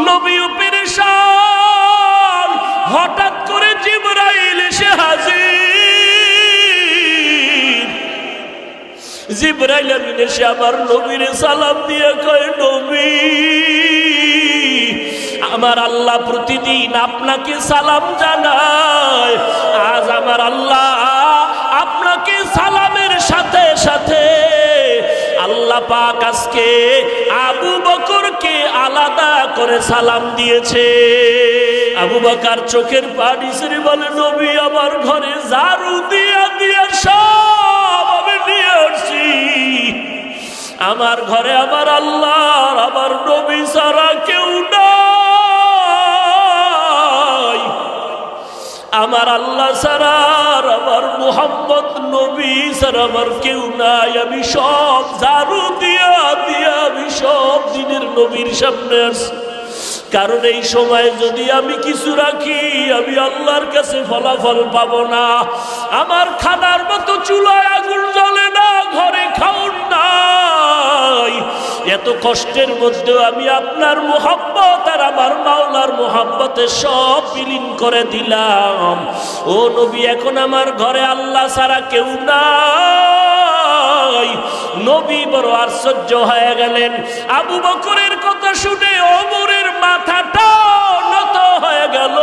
নবীও পেরেশান। হঠাৎ করে জিবরাইল এসে হাজির। জিবরাইল আমিন এসে আমার নবীরে সালাম দিয়ে কয়, নবী, আমার আল্লাহ প্রতিদিন আপনাকে সালাম জানায়, আজ আমার আল্লাহ আপনাকে সালামের সাথে সাথে আল্লাহ পাক আজকে আবু বকরকে আলাদা করে সালাম দিয়েছে। আবু বকর চোখের পানি ছেড়ে বলে, নবী, আমার ঘরে ঝাড়ু দিয়া দিয়া সব আমি নিয়ে আসছি। আমার ঘরে আমার আল্লাহ আমার নবী ছাড়া কেউ নাই। আমার আল্লাহ ছাড়া আমার মুহাম্মদ নবী ছাড়া আমার কেউ নাই। আমি সব ঝাড়ু দিয়া দিয়া আমি সব দিনের নবীর সামনে আসছি। কারণ এই সময় যদি আমি কিছু রাখি আমি আল্লাহর কাছে ফলাফল পাবো না। আমার খানার মতো চুলায় আগুন জ্বলে না, ঘরে খাউন নাই। এত কষ্টের মধ্যেও আমি আপনার মুহাব্বত আর আমার মাওলার মুহাব্বতে সব বিলীন করে দিলাম। ও নবী, এখন আমার ঘরে আল্লাহ ছাড়া কেউ নাই। নবী বড় আশ্চর্য হয়ে গেলেন। আবু বকরের কথা শুনে ওমরের মাথাটা নত হয়ে গেল।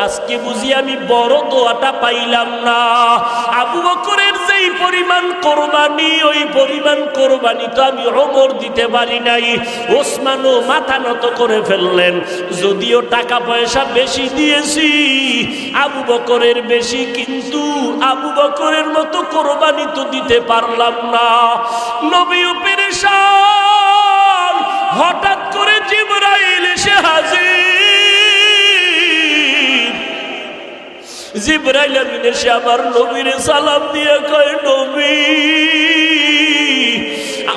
আজকে বুঝি আমি বড় দোয়াটা পাইলাম না। আবু বকরের যেই পরিমাণ কোরবানি, ওই পরিমাণ কোরবানি তো আমি ওমর দিতে পারি নাই। ওসমানও মাথা নত করে ফেললেন। যদিও টাকা পয়সা বেশি দিয়েছি, আবু বকরের বেশি, কিন্তু আবু বকরের মতো কোরবানি তো দিতে পারলাম না। নবীও পেরেশান। হঠাৎ করে জিবরাইল এসে হাজির। জিবরাইল আমিন এসে আমার নবীরে সালাম দিয়ে কয়, নবী,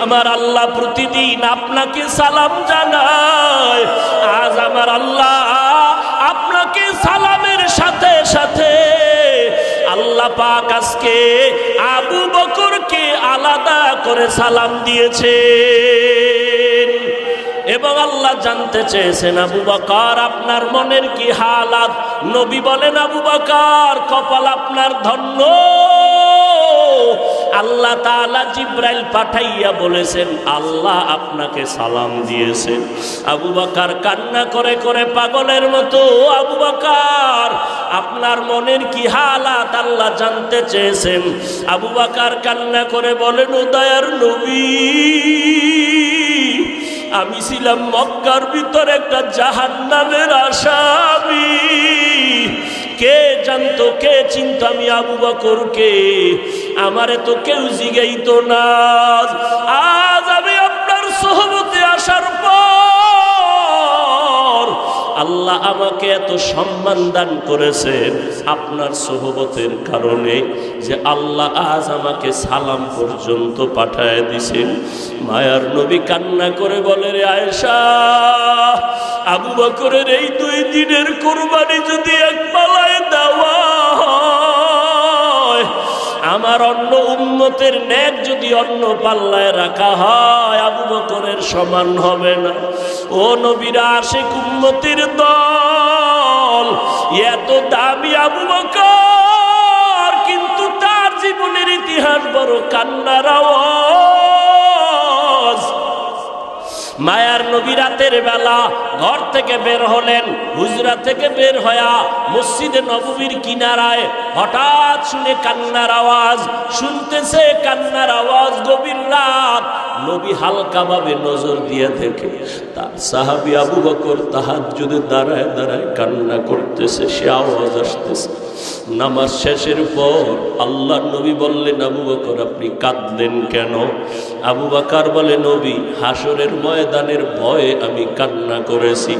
আমার আল্লাহ প্রতিদিন আপনাকে সালাম জানায়, আজ আমার আল্লাহ আপনাকে সালামের সাথে সাথে আল্লাহ পাক আজকে আবু বকরকে আলাদা করে সালাম দিয়েছে। এবং আল্লাহ জানতে চেয়েছেন, আবু বকর আপনার মনের কি হালাত? নবী বলেন, আবু বকর, কপাল আপনার ধন্য। আল্লাহ তাআলা জিবরাইল পাঠাইয়া বলেছেন, আল্লাহ আপনাকে সালাম দিয়েছেন। আবু বকর কান্না করে করে পাগলের মতো, আবু বকর আপনার মনের কি হালাত আল্লাহ জানতে চেয়েছেন। আবু বকর কান্না করে বলেন, ও দয়ার নবী, আমি ছিলাম মক্কার ভিতরে একটা জাহান্নামের আসামি। কে জানতো, কে চিনতো আমি আবু বকরকে? আমারে তো কেউ জিগাইতো না। আজ আমি আপনার সোহবতে আসার পর আল্লাহ আমাকে এত সম্মান দান করেছেন আপনার সোহবতের কারণে, যে আল্লাহ আজ আমাকে সালাম পর্যন্ত পাঠায় দিছেন। মায়ার নবী কান্না করে বলে, রে আয়েশা, আবু বকরের এই 2 দিনের কোরবানি যদি এক পালায় দেওয়া হয়, আমার অন্য উম্মতের নেক যদি অন্য পাল্লায় রাখা হয়, আবু বকরের সমান হবে না। ও নবীরা, আশিক উম্মতের দল, এত দামি আবু বকর, কিন্তু তার জীবনের ইতিহাস বড় কান্নার আওয়াজ। মায়ার নবী রাতের বেলা ঘর থেকে বের হলেন। হুজরা থেকে বের হয়া মসজিদে নববীর কিনারায় হঠাৎ শুনে কান্নার আওয়াজ, শুনতেছে কান্নার আওয়াজ। গভীর রাত, নবী হালকা ভাবে নজর দিয়ে দেখে তার সাহাবী আবু বকর তাহাজ্জুদে দাঁড়ায় দাঁড়ায় কান্না করতেছে, সে আওয়াজ আসতেছে। নামাজ শেষের পর আল্লাহর নবী বললেন, আবু বকর আপনি কাঁদলেন কেন? আবু বকর বলে, নবী, হাসরের ময়দানের ভয়ে আমি কান্না করেছি।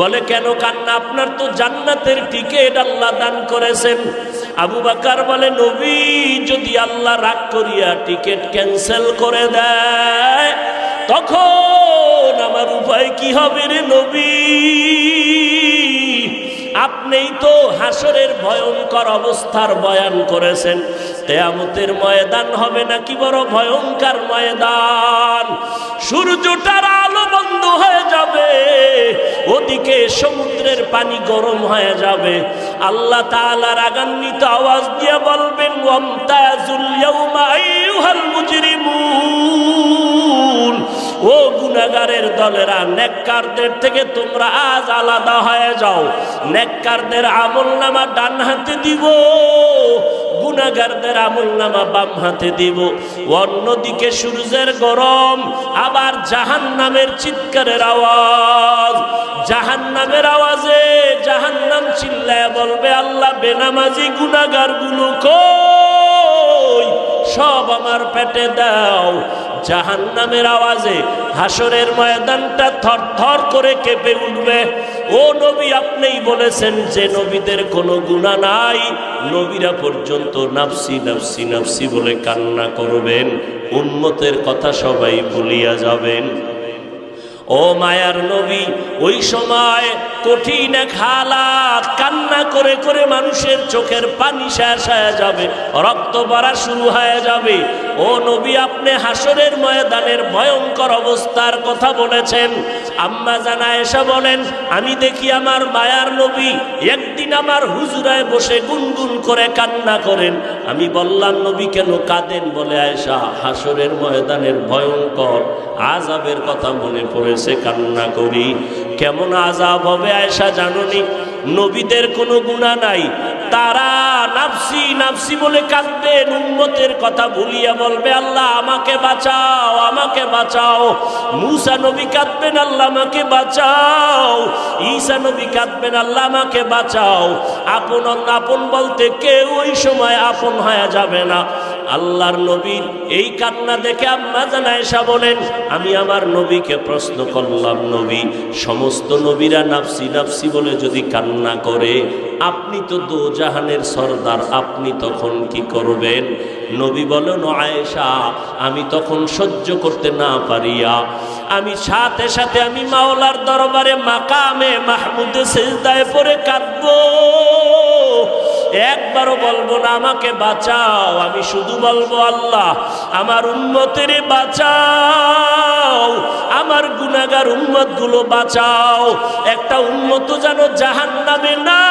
বলে, কেন কান্না? আপনার তো জান্নাতের টিকিট আল্লাহ দান করেছেন। আবু বকর বলে, নবী, যদি আল্লাহ রাগ করিয়া টিকিট ক্যান্সেল করে দেয়, তখন আমার উপায় কি হবে রে নবী? আপনিই তো হাসরের ভয়ঙ্কর অবস্থার বয়ান করেছেন। কিয়ামতের ময়দান হবে নাকি বড় ভয়ঙ্কর ময়দান। সূর্যটার আলো বন্ধ হয়ে যাবে, পানি গরম হয়ে যাবে। আল্লাহ তাআলা রাগান্বিত আওয়াজ দিয়ে বলবেন, ওয়ামতাজুল ইয়াউমা আইয়ুহাল মুজরিমুন, ও গুনাহগারের দলেরা, নেককারদের থেকে তোমরা আজ আলাদা হয়ে যাও। নেককারদের আমলনামা ডান হাতে দিব, গুনাহগারদের আমলনামা বাম হাতে দিব। অন্যদিকে সূর্যের গরম, আবার জাহান্নামের চিৎকারের আওয়াজ। জাহান্নামের আওয়াজে জাহান্নাম চিল্লায় বলবে, আল্লাহ বেনামাজি গুনাহগারগুলো কই, সব আমার পেটে দাও। জাহান্নামের আওয়াজে হাসরের ময়দানটা থরথর করে কেঁপে উঠবে। ও নবী, আপনিই বলেছেন যে নবীদের কোনো গুনাহ নাই, নবীরা পর্যন্ত নাফসি নাফসি নাফসি বলে কান্না করবেন, উম্মতের কথা সবাই ভুলিয়া যাবেন। ও মায়ার নবী, ওই সময় কঠিন এক হালাত, কান্না করে করে মানুষের চোখের পানি শেষ হয়ে যাবে, রক্ত পড়া শুরু হয়ে যাবে। ও নবী, আপনি হাসরের ময়দানের ভয়ঙ্কর অবস্থার কথা বলেছেন। আম্মা জান আয়েশা বলেন, আমি দেখি আমার মায়ার নবী একদিন আমার হুজুরায় বসে গুনগুন করে কান্না করেন। আমি বললাম, নবী কেন কাঁদেন? বলে, আয়েশা, হাসরের ময়দানের ভয়ঙ্কর আযাবের কথা মনে পড়েছে, কান্না করি। কেমন আযাব হবে আয়েশা জানোনি? নবীদের কোনো গুনাহ নাই, তারা নাফসি নাফসি বলে কাঁদবেন, উম্মতের কথা ভুলিয়া বলবে, আল্লাহ আমাকে বাঁচাও, আমাকে বাঁচাও। মূসা নবী কাঁদবেন, আল্লাহ আমাকে বাঁচাও। ঈসা নবী কাঁদবেন, আল্লাহ আমাকে বাঁচাও। আপন আপন বলতে কেউ ওই সময় আপন হয়ে যাবে না। আল্লাহর নবীর এই কান্না দেখে আম্মা জান আয়েশা বলেন, আমি আমার নবীকে প্রশ্ন করলাম, নবী, সমস্ত নবীরা নাফসি নাফসি বলে যদি কান্না করে, আপনি তো দোজাহানের সরদার, আপনি তখন কি করবেন? নবী বলেন, আয়েশা, আমি তখন সহ্য করতে না পারিয়া আমি সাথে সাথে আমি মাওলার দরবারে মাকামে মাহমুদে সিজদায় পড়ে কাঁদবো। একবারও বলবো না আমাকে বাঁচাও, আমি শুধু বলবো, আল্লাহ আমার উম্মতের বাঁচাও, আমার গুনাহগার উম্মত গুলো বাঁচাও। একটা উম্মত যেন জাহান্নামে না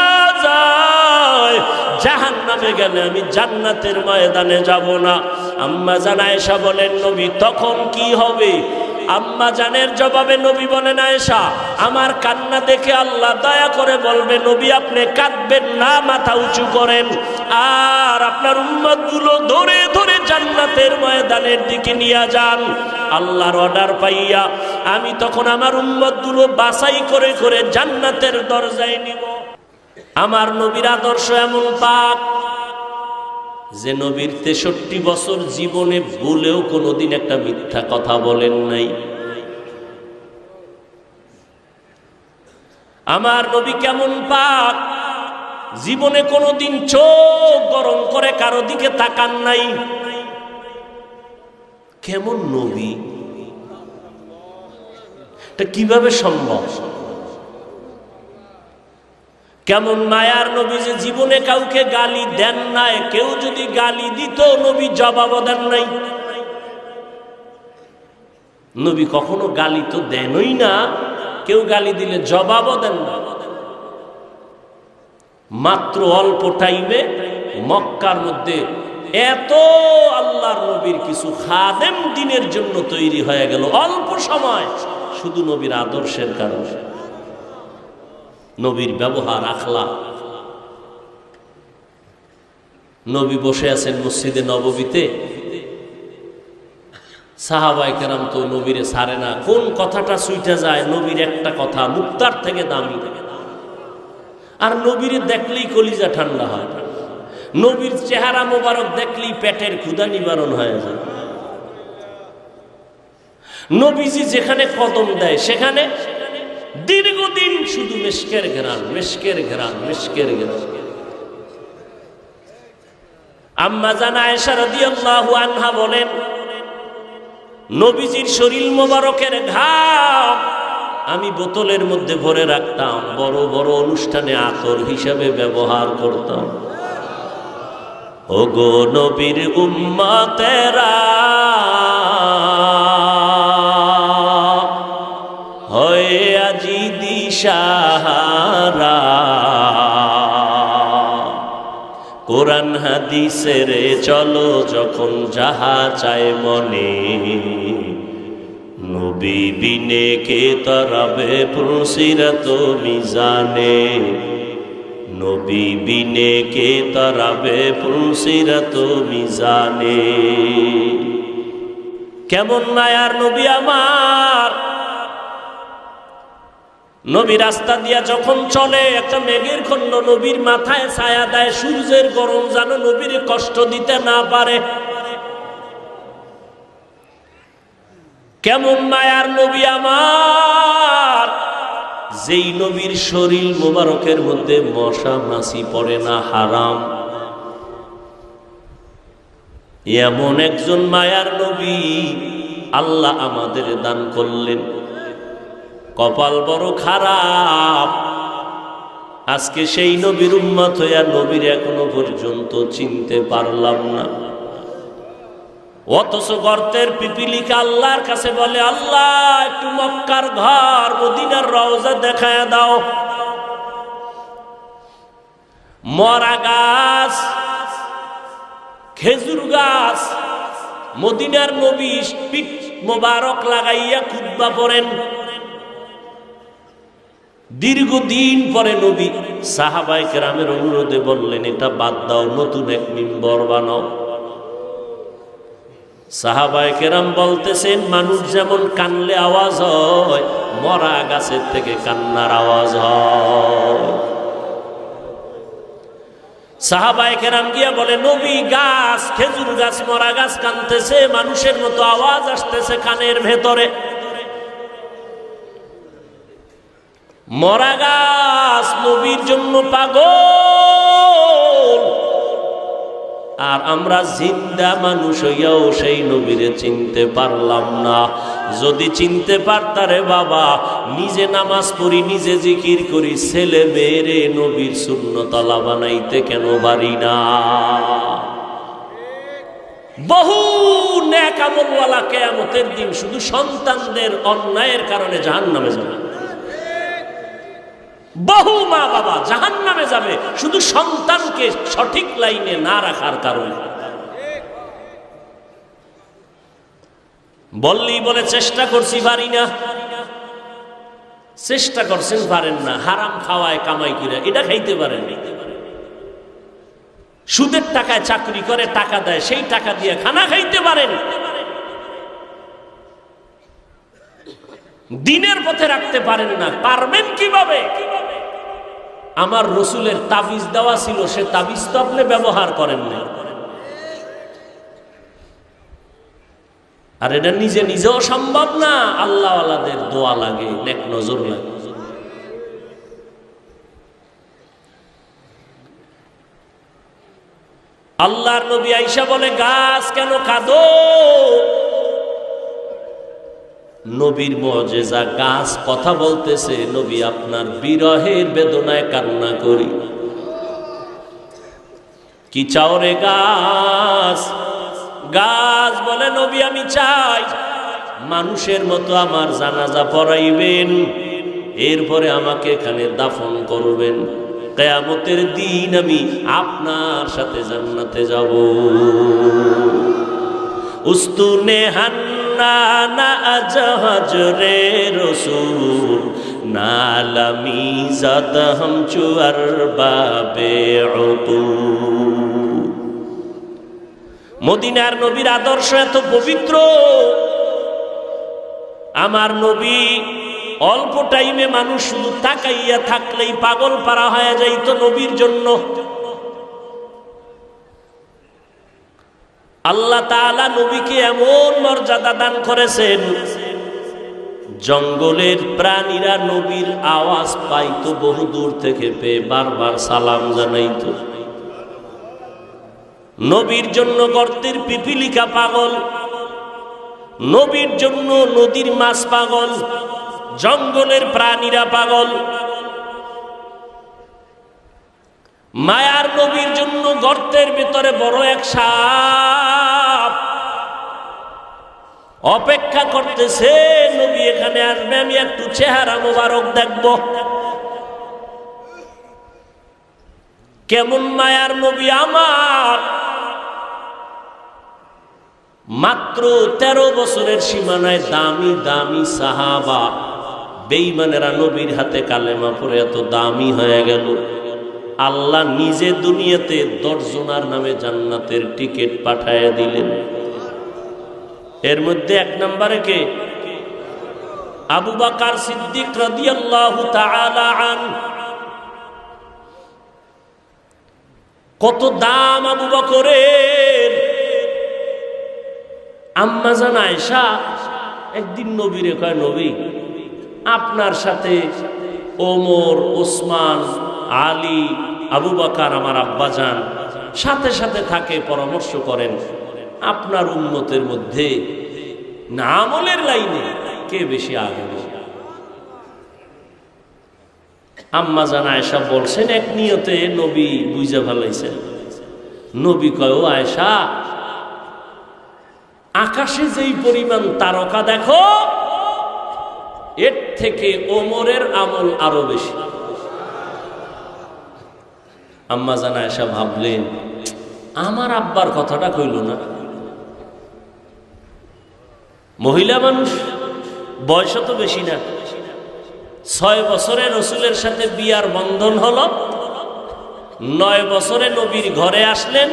যায়, জাহান্নামে গেলে আমি জান্নাতের ময়দানে যাব না। আম্মা জান আয়েশা বলেন, নবী তখন কি হবে? আম্মা জানের জবাবে নবী বলেন, আয়েশা, আমার কান্না দেখে আল্লাহ দয়া করে বলবে, নবী আপনি কাঁদবেন না, মাথা উঁচু করেন, আর আপনার উম্মতগুলো ধরে ধরে জান্নাতের ময়দানের দিকে নিয়ে যান। আল্লাহর অর্ডার পাইয়া আমি তখন আমার উম্মতগুলো বাছাই করে করে জান্নাতের দরজায় নিব। আমার নবীর আদর্শ এমন পাক যে নবীর 63 বছর জীবনে ভুলেও কোনোদিন একটা মিথ্যা কথা বলেন নাই। আমার নবী কেমন পাক, জীবনে কোনোদিন চোখ গরম করে কারো দিকে তাকান নাই। কেমন নবী, এটা কিভাবে সম্ভব? কেমন মায়ার নবী যে জীবনে কাউকে গালি দেন নাই, কেউ যদি গালি দিত নবী জবাব দেন নাই। নবী কখনো গালি তো দেনই না, কেউ গালি দিলে জবাবও দেন না। মাত্র অল্প টাইমে মক্কার মধ্যে এত আল্লাহর নবীর কিছু খাদেম দিনের জন্য তৈরি হয়ে গেল অল্প সময়, শুধু নবীর আদর্শের কারণে, নবীর ব্যবহার আখলাক। নবী বসে আছেন মসজিদে নববীতে, সাহাবায়ে কেরাম তো নবীরে ছাড়ে না। কোন কথাটা ছুইটা যায়? নবীর একটা কথা মুক্তার থেকে দামি। আর নবীরে দেখলেই কলিজা ঠান্ডা হয়, নবীর চেহারা মোবারক দেখলেই পেটের ক্ষুধা নিবারণ হয়ে যায়। নবীজি যেখানে কদম দেয় সেখানে দীর্ঘদিন শুধু মিশকের ঘ্রাণ, মিশকের ঘ্রাণ, মিশকের ঘ্রাণ। আম্মা জান আয়েশা রাদিয়াল্লাহু আনহা বলেন, নবীজির শরীর মোবারকের ঘাম আমি বোতলের মধ্যে ভরে রাখতাম, বড় বড় অনুষ্ঠানে আতর হিসাবে ব্যবহার করতাম। ওগো নবীর উম্মতেরা হয়ে আজি দিশাহারা। কোরআন হাদিসের চলো যখন যাহা চায় মনে, নবী বিনে কে তরাবে পুলসিরাত মিজানে, নবী বিনে কে তরাবে পুলসিরাত মিজানে। কেমন মায়ার নবী আমার, নবী রাস্তা দিয়া যখন চলে একটা মেঘের খণ্ড নবীর মাথায় ছায়া দেয়, সূর্যের গরম যেন নবীর কষ্ট দিতে না পারে। কেমন মায়ার নবী আমার, যেই নবীর শরীর মোবারকের মধ্যে মশা মাছি পড়ে না, হারাম। এমন একজন মায়ার নবী আল্লাহ আমাদের দান করলেন। কপাল বড় খারাপ, আজকে সেই নবীর উম্মত হইয়া নবীর এখনো পর্যন্ত চিনতে পারলাম না। অথচ গর্তের পিপিলিকা আল্লাহর কাছে বলে, আল্লাহ একটু মক্কার ঘর মদিনার রওজা দেখায় দাও। মরা গাছ, খেজুর গাছ, মদিনার নবী পিঠ মোবারক লাগাইয়া খুতবা পড়েন। দীর্ঘদিন পরে নবী সাহাবায়ে কেরামের অনুরোধে বললেন, এটা বাদ দাও, নতুন এক মিম্বর বানাও। সাহাবায়ে কেরাম বলতেছেন, মানুষ যেমন কানলে আওয়াজ হয়, মরা গাছের থেকে কান্নার আওয়াজ হয়। সাহাবায়ে কেরাম গিয়া বলে, নবী গাছ, খেজুর গাছ, মরা গাছ কানতেছে, মানুষের মতো আওয়াজ আসতেছে কানের ভেতরে। মরা গাছ নবীর জন্য পাগল, আর আমরা জিন্দা মানুষ হইয়াও সেই নবীরে চিনতে পারলাম না। যদি চিনতে পারতারে বাবা, নিজে নামাজ পড়ি, নিজে জিকির করি, ছেলে মেয়েরে নবীর সুন্নতলা বানাইতে কেন পারি না? বহু নেক আমলওয়ালা কিয়ামতের দিন শুধু সন্তানদের অন্যায়ের কারণে জাহান্নামে যাবে। বহু মা বাবা জাহান্নামে যাবে শুধু সন্তানকে সঠিক লাইনে না রাখার কারণে। বললেই বলে চেষ্টা করছি, পারি না। চেষ্টা করছেন, পারেন না। হারাম খাওয়ায় কামাই করে এটা খাইতে পারেন। সুদের টাকায় চাকরি করে টাকা দেয়, সেই টাকা দিয়ে খানা খাইতে পারেন। দিনের পথে রাখতে পারেন না, পারবেন কিভাবে? আমার রসুলের তাবিজ দেওয়া ছিল, সে তাবিজ তো আপনি ব্যবহার করেন না। আর এটা নিজে নিজেও সম্ভব না, আল্লাহওয়ালাদের দোয়া লাগে, নেক নজর লাগে। আল্লাহর নবী আয়েশা বলে, গাছ কেন কাঁদো? নবীর মুজিজা, গাছ কথা বলতেছে, নবী আপনার বিরহের বেদনায় কান্না করি। কি চাও রে গাছ? গাছ বলে, নবী আমি চাই মানুষের মতো আমার জানাজা পড়াইবেন, এরপরে আমাকে এখানে দাফন করবেন, কিয়ামতের দিন আমি আপনার সাথে জান্নাতে যাব। উস্তুনে হান্না জাহাজ রে রসুল, নালামি জাদ হাম চুয়ার বাবে উতুল। মদিনার নবীর আদর্শ এত পবিত্র, আমার নবী অল্প টাইমে মানুষ শুধু তাকাইয়া থাকলেই পাগল পারা হয়ে যাইত নবীর জন্য। আল্লাহ তাআলা নবীকে এমন মর্যাদা দান করেছেন, জঙ্গলের প্রাণীরা নবীর আওয়াজ পাইতো বহু দূর থেকে, পেয়ে বারবার সালাম জানাইতো। নবীর জন্য গর্তের পিপিলিকা পাগল, নবীর জন্য নদীর মাছ পাগল, জঙ্গলের প্রাণীরা পাগল। মায়ার নবীর জন্য গর্তের ভিতরে বড় এক সাপ, অপেক্ষা করতেছে নবী এখানে আসবে, আমি একটু চেহারা মোবারক দেখব। কেমন মায়ার নবী আমার, মাত্র 13 বছরের সীমানায় দামি দামি সাহাবা বেঈমানেরা নবীর হাতে কালেমা পড়ে এত দামি হয়ে গেল। আল্লাহ নিজে দুনিয়াতে 10 জনের নামে জান্নাতের টিকিট পাঠায় দিলেন। এর মধ্যে 1 নম্বরে কে? আবু বকর সিদ্দিক রাদিয়াল্লাহু তাআলা আনহু। কত দাম আবু বকরের। আম্মা জান আয়েশা একদিন নবীরে কয়, নবী আপনার সাথে ওমর, ওসমান, আলী, আবু বকর আমার আব্বাজান সাথে সাথে থাকে, পরামর্শ করেন, আপনার উম্মতের মধ্যে না আমলের লাইনে কে বেশি আগে? আম্মা জান আয়েশা বলছেন, এক নিয়তে নবী বুঝে ফেলাইছেন। নবী কয়, ও আয়েশা, আকাশে যেই পরিমাণ তারকা দেখো, এর থেকে ওমরের আমল আরো বেশি। আম্মা জান আয়েশা ভাবলেন, আমার আব্বার কথাটা কইল না। মহিলা মানুষ, বয়স তো বেশি না, 6 বছরে রসুলের সাথে বিয়ার বন্ধন হলো, 9 বছরে নবীর ঘরে আসলেন।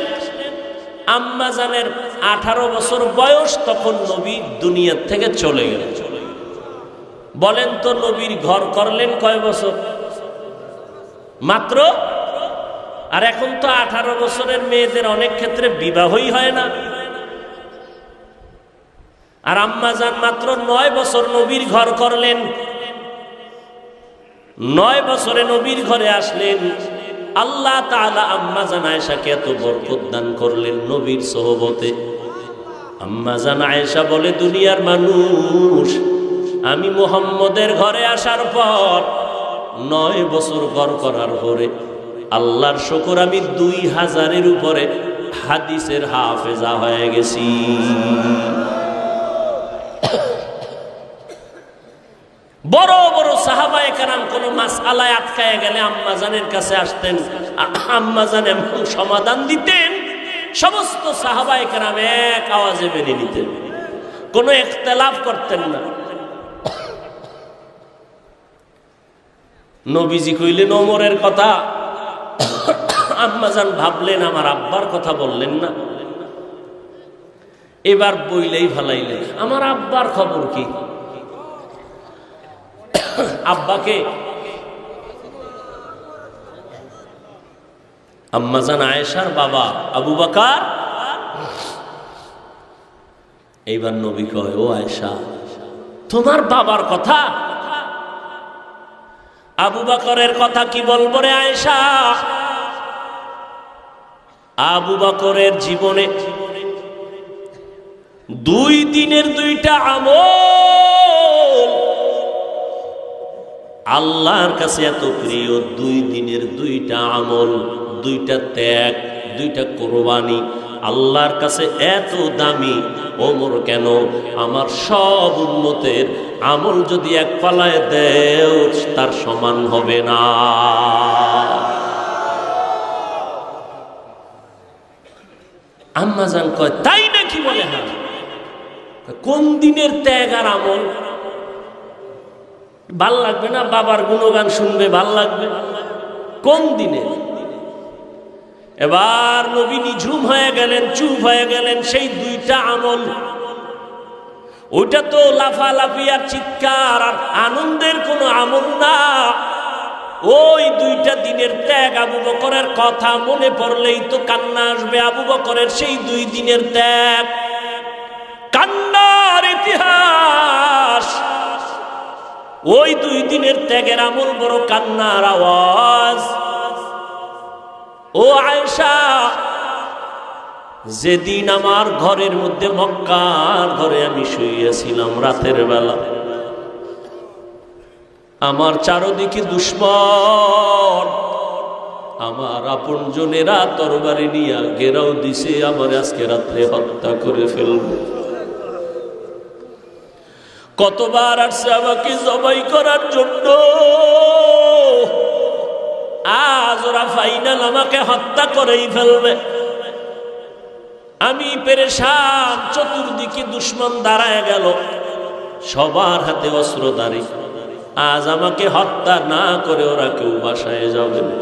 আম্মা জানের 18 বছর বয়স, তখন নবী দুনিয়ার থেকে চলে গেলেন। বলেন তো নবীর ঘর করলেন কয় বছর? মাত্র। আর এখন তো 18 বছরের মেয়েদের অনেক ক্ষেত্রে বিবাহই হয় না। আর আম্মা জান মাত্র 9 বছর নবীর ঘর করলেন। 9 বছরে নবীর ঘরে আসলেন। আল্লাহ তাআলা আম্মা জান আয়েশাকে এত বরকত দান করলেন নবীর সোহবতে। আম্মা জান আয়েশা বলে, দুনিয়ার মানুষ, আমি মুহাম্মদের ঘরে আসার পর 9 বছর ঘর করার পরে আল্লাহর শুকর, আমি 2000-এর উপরে হাদিসের হাফেজা হয়ে গেছি। বড় বড় সাহাবায়ে কেরাম কোন মাসআলায় আটকায় গেলে আম্মা জানের কাছে আসতেন, আর আম্মা জান এমন সমাধান দিতেন, সমস্ত সাহাবায়ে কেরাম এক আওয়াজে মেনে নিতেন, কোনো ইখতিলাফ করতেন না। নবীজি কইলেন ওমরের কথা, আম্মা জান ভাবলেন আমার আব্বার কথা বললেন না, এবার বইলেই ভালাইলেন, আমার আব্বার খবর কি? আব্বাকে আম্মা জান আয়েশার বাবা আবু বকর। এইবার নবী কয়, ও আয়েশা, তোমার বাবার কথা? আবু বকরের কথা কি বলবো রে আয়েশা? আবু বকরের জীবনে 2 দিনের 2টা আমল আল্লাহর কাছে এত প্রিয়। 2 দিনের 2টা আমল, 2টা ত্যাগ, 2টা কোরবানি আল্লাহর কাছে এত দামি। ওমর কেন? আমার সব উম্মতের আমল যদি এক পালায় দেও তার সমান হবে না। আম্মা জান কয়, তাই নাকি? বলে হ্যাঁ। কোন দিনের ত্যাগ আর আমল? ভাল লাগবে না? বাবার গুণগান শুনবে, ভাল লাগবে? কোন দিনে? এবার নবী নিঝুম হয়ে গেলেন, চুপ হয়ে গেলেন। সেই 2টা আমল, ওইটা তো লাফালাফি আর চিৎকার আর আনন্দের কোনো আমল না। ওই 2টা দিনের ত্যাগ, আবু বকরের কথা মনে পড়লেই তো কান্না আসবে। আবু বকরের সেই 2 দিনের ত্যাগ, কান্নার ইতিহাস। ওই 2 দিনের ত্যাগের আমল বড় কান্নার আওয়াজ। ও আয়েশা, যেদিন আমার ঘরের মধ্যে, মক্কার ঘরে আমি শুইয়াছিলাম রাতের বেলা, আমার চারদিকে দুশমন, আমার আপনজনেরা তরবারি নিয়ে ঘেরাও দিছে, আমার আজকে রাত্রে হত্যা করে ফেলবে। কতবার আসছে আমাকে জবাই করার জন্য, আজ ওরা ফাইনাল আমাকে হত্যা করেই ফেলবে। আমি পেরেশান, চতুর্দিকে দুশ্মন দাঁড়ায় গেল, সবার হাতে অস্ত্রধারী। আজ আমাকে হত্যা না করে ওরা কেউ বাসায় যাবে না।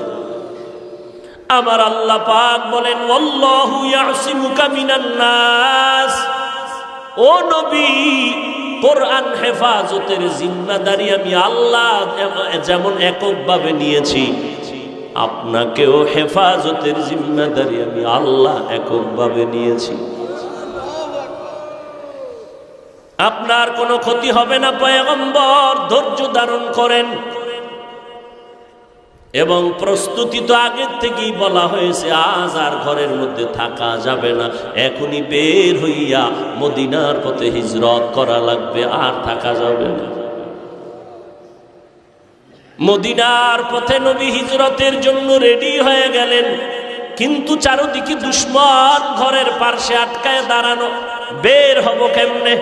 আমার আল্লাহ পাক বলেন, আল্লাহু ইয়াসিমুকা মিনান নাস। ও নবী, কোরআন হেফাজতের জিম্মাদারি আমি আল্লাহ যেমন এককভাবে নিয়েছি, আপনাকেও হেফাজতের জিম্মাদারি আমি আল্লাহ এককভাবে নিয়েছি। আপনার কোনো ক্ষতি হবে না পয়গম্বর, ধৈর্য ধারণ করেন। এবং প্রস্তুতি তো আগের থেকেই বলা হয়েছে, আজ আর ঘরের মধ্যে থাকা যাবে না, এখনই বের হইয়া মদিনার পথে হিজরত করা লাগবে, আর থাকা যাবে না। মদিনার পথে নবী হিজরতের জন্য রেডি হয়ে গেলেন, কিন্তু চারদিকে দুশমন ঘরের পার্শ্বে আটকায় দাঁড়ানো, বের হব কেমনে?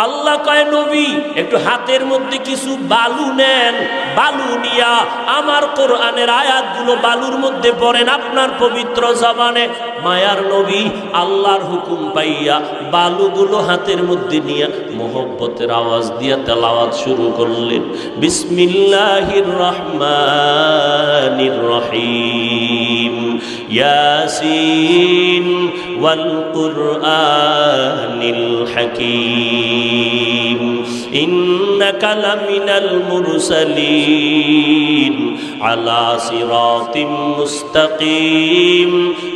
আল্লাহ কয়, নবী একটু হাতের মধ্যে কিছু বালু নেন, বালু নিয়া আমার কোরআনের আয়াতগুলো বালুর মধ্যে পড়েন আপনার পবিত্র জবানে। মায়ার নবী আল্লাহর হুকুম পাইয়া বালুগুলো হাতের মধ্যে নিয়া মোহব্বতের আওয়াজ দিয়া তেলাওয়াত শুরু করলেন, বিসমিল্লাহির রহমানির রহিম, ইয়াসিন ওয়াল কুরআনিল হাকীম, ইন্নাকা লামিনাল মুরসালিন আলা সিরাতিম মুস্তাকিম,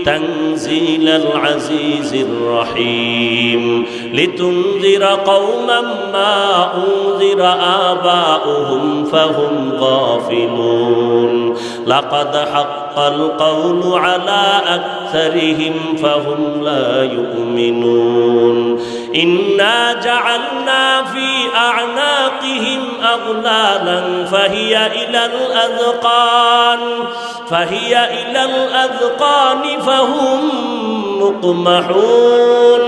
তানজিলাল আজিজির রহিম, লিতুনজিরা কওমান মা উনজিরা আবাউহুম ফাহুম গাফিলুন, লাকাদ হাক্কাল কাওলু আলা আকসারিহিম ফাহুম লা ইউমিনুন, ইন্না জাআলনা ফি আ'নাকিহিম আগলালান ফাহিয়া ইলাল আযকান ফাহুম মুকমাহুন,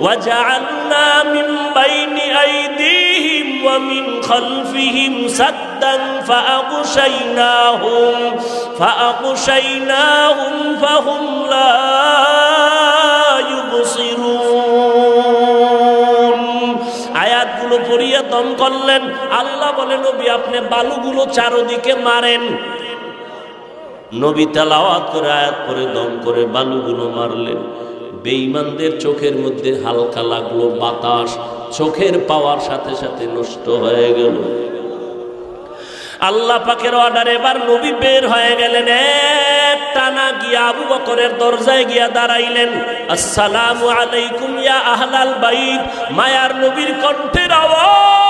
ওয়া জাআলনা মিন বাইনি আইদিহিম ওয়া মিন খালফিহিম সাদ্দান ফাআগশাইনাহুম ফাহুম লা ইউবসিরুন। আয়াতগুলো পড়িয়া দম করলেন। আল্লাহ বলেন, নবী আপনি বালুগুলো চারদিকে মারেন। নবী তেলাওয়াত করে আয়াত পরে দম করে বালুগুলো মারলেন। বেঈমানদের চোখের মধ্যে হালকা লাগলো বাতাস, চোখের পাওয়ার সাথে সাথে নষ্ট হয়ে গেল। আল্লাহ পাকের অর্ডারে এবার নবী বের হয়ে গেলেন, এক টানা গিয়া আবু বকরের দরজায় গিয়া দাঁড়াইলেন। আসসালামু আলাইকুম ইয়া আহলাল বাইত। মায়ার নবীর কণ্ঠের আওয়াজ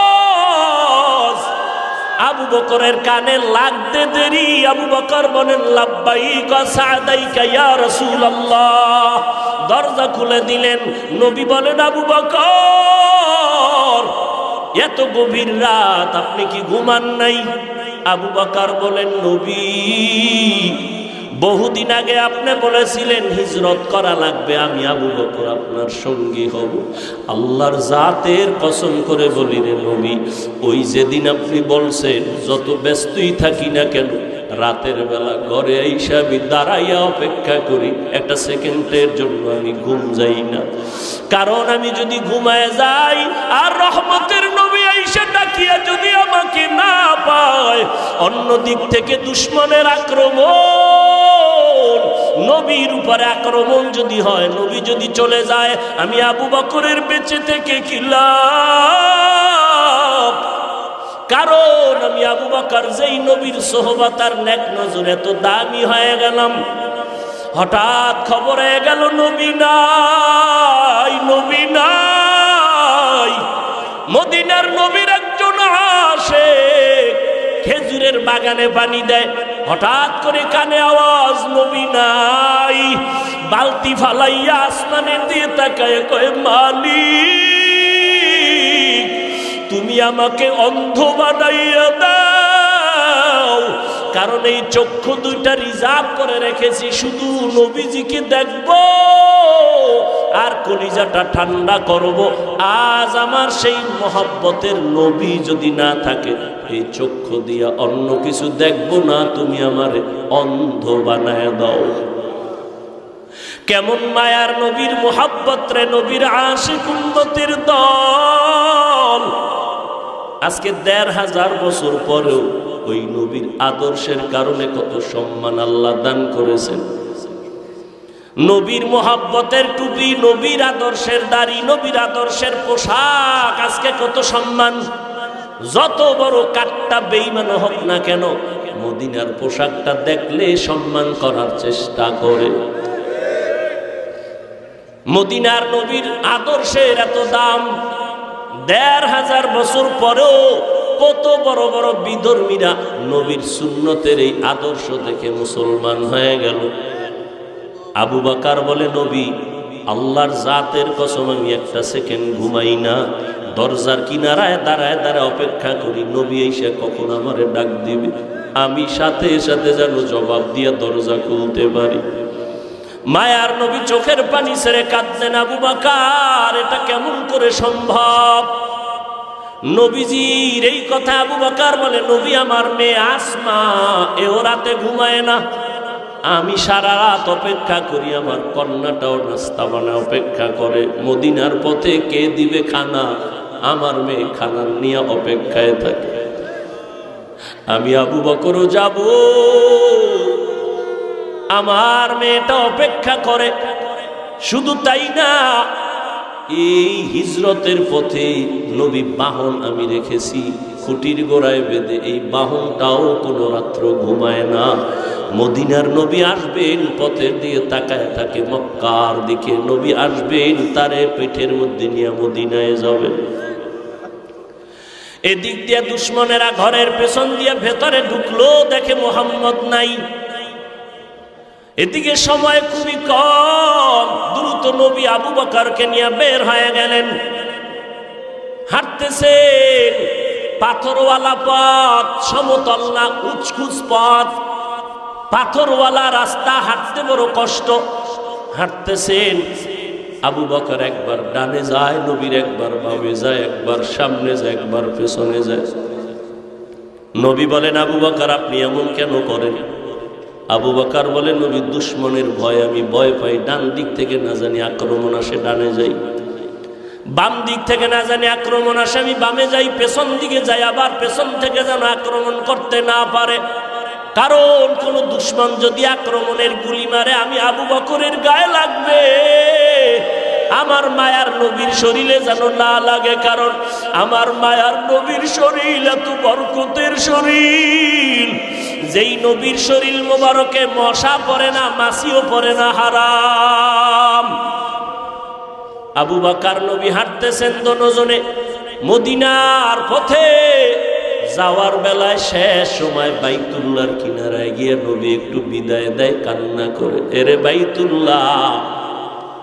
আবু বকরের কানে লাগতে দেরি। আবু বকর বলেন, লাব্বাইক ওয়া সা'দাইকা ইয়া রাসূলুল্লাহ। দরজা খুলে দিলেন। নবী বলেন, আবু বকর এত গভীর রাত আপনি কি ঘুমান নাই? আবু বকর বলেন, নবী বহুদিন আগে আপনি বলেছিলেন হিজরত করা লাগবে, আমি আবু বকর আপনার সঙ্গী হব। আল্লাহর জাতের কসম করে বলি রে নবী, ওই যেদিন আপনি বলছেন যত ব্যস্তই থাকি না কেন, রাতের বেলা ঘরে আইসা আমি দাঁড়াইয়া অপেক্ষা করি, একটা সেকেন্ডের জন্য আমি ঘুম যাই না। কারণ আমি যদি ঘুমায় যাই আর রহমতের নবী আইসা ডাকিয়া যদি আমাকে না পায়, অন্য দিক থেকে দুশমনের আক্রমণ, নবীর উপরে আক্রমণ যদি হয়, নবী যদি চলে যায়, আমি আবু বকরের বেঁচে থেকে কি লাভ? কারণ আমি আবু বকর যেই নবীর সোহবত আর নেক নজর এত দামি হয়ে গেলাম। হঠাৎ খবর হয়ে গেল নবী নাই, নবী নাই। মদিনার নবীর একজন আশিক খেজুরের বাগানে পানি দেয়, হঠাৎ করে কানে আওয়াজ, নবী নাই। বালতি ফালাইয়া আসমানের দিয়ে তাকায় কয়, মালিক তুমি আমাকে অন্ধ বানাইয়া দাও, কারণ এই চক্ষু দুইটা রিজার্ভ করে রেখেছি শুধু নবীজিকে দেখব আর কলিজাটা ঠান্ডা করব। আজ আমার সেই মহব্বতের নবী যদি না থাকে, এই চক্ষু দিয়া অন্য কিছু দেখব না, তুমি আমারে অন্ধ বানায় দাও। কেমন মায়ার নবীর মোহাব্বত রে, নবীর আশিক উম্মতের দল। আজকে ১৫০০ বছর পরেও ওই নবীর আদর্শের কারণে কত সম্মান আল্লাহ দান করেছেন। নবীর মোহাব্বতের টুপি, নবীর আদর্শের দাড়ি, নবীর আদর্শের পোশাক, আজকে কত সম্মান। যত বড় কাট্টা বেঈমান হোক না কেন, মদিনার পোশাকটা দেখলে সম্মান করার চেষ্টা করে। মদিনার নবীর আদর্শের এত দাম, ১৫০০ বছর পরেও কত বড় বড় বিধর্মীরা নবীর সুন্নতের এই আদর্শ দেখে মুসলমান হয়ে গেল। আবু বকর বলে, নবী আল্লাহর জাতের কসম আমি একটা সেকেন্ড ঘুমাই না, দরজার কিনারায় দাঁড়ায় দাঁড়ায় অপেক্ষা করি নবী এসে কখন আমারে ডাক দিবে, আমি সাথে সাথে যেন জবাব দিয়ে দরজা খুলতে পারি। মায়ার নবী চোখের পানি ছেড়ে কাঁদলেন। আবু বকর, এটা কেমন করে সম্ভব? নবীজির এই কথা আবু বকর বলে, নবী আমার মেয়ে আসমা এও রাতে ঘুমায় না, আমি সারা রাত অপেক্ষা করি, আমার কন্যাটাও নাস্তা বানায় অপেক্ষা করে, মদিনার পথে কে দিবে খানা, আমার মেয়ে খানার নিয়ে অপেক্ষায় থাকে। আমি আবু বকরও যাব, আমার মেয়েটা অপেক্ষা করে। শুধু তাই না, এই হিজরতের পথে নবী বাহন আমি রেখেছি খুঁটির গোড়ায় বেঁধে, এই বাহনটাও কোনো রাত্র ঘুমায় না। মদিনার নবী আসবেন, পথের দিয়ে তাকায় থাকে মক্কার দিকে, নবী আসবেন তারে পেটের মধ্যে নিয়ে মদিনায় যাবেন। এদিক দিয়ে দুশ্মনেরা ঘরের পেছন দিয়ে ভেতরে ঢুকলো, দেখে মুহাম্মদ নাই। এদিকে সময় খুবই কম, দ্রুত নবী আবু বকরকে নিয়ে বের হয়ে গেলেন। হাঁটতেছেন, পাথরওয়ালা পথ, সমতল না, উচকুচ পথ, পাথরওয়ালা রাস্তা, হাঁটতে বড় কষ্ট। হাঁটতেছেন, আবু বকর একবার ডানে যায়, নবীর একবার বামে যায়, একবার সামনে যায়, একবার পেছনে যায়। নবী বলেন, আবু বকর আপনি এমন কেন করেন? আবু বকর বলে, নবীর দুশ্মনের ভয় আমি ভয় পাই, ডান দিক থেকে না জানি আক্রমণ আসে ডানে যাই, বাম দিক থেকে না জানি আক্রমণ আসে আমি বামে যাই, পেছন দিকে যাই, আবার পেছন থেকে যেন আক্রমণ করতে না পারে, কারণ কোন দুশ্মন যদি আক্রমণের গুলি মারে আমি আবু বকরের গায়ে লাগবে, আমার মায়ার নবীর শরীরে যেন না লাগে, কারণ আমার মায়ার নবীর শরীর এত বরকতের শরীর, যেই নবীর শরীর মোবারকে মশা পড়ে না, মাছিও পড়ে না, হারাম। আবু বকর নবী হাঁটতেছেন দোনোজনে মদিনার পথে। যাওয়ার বেলায় শেষ সময় বাইতুল্লাহর কিনারায় গিয়ে নবী একটু বিদায় দেয়, কান্না করে, এরে বাইতুল্লাহ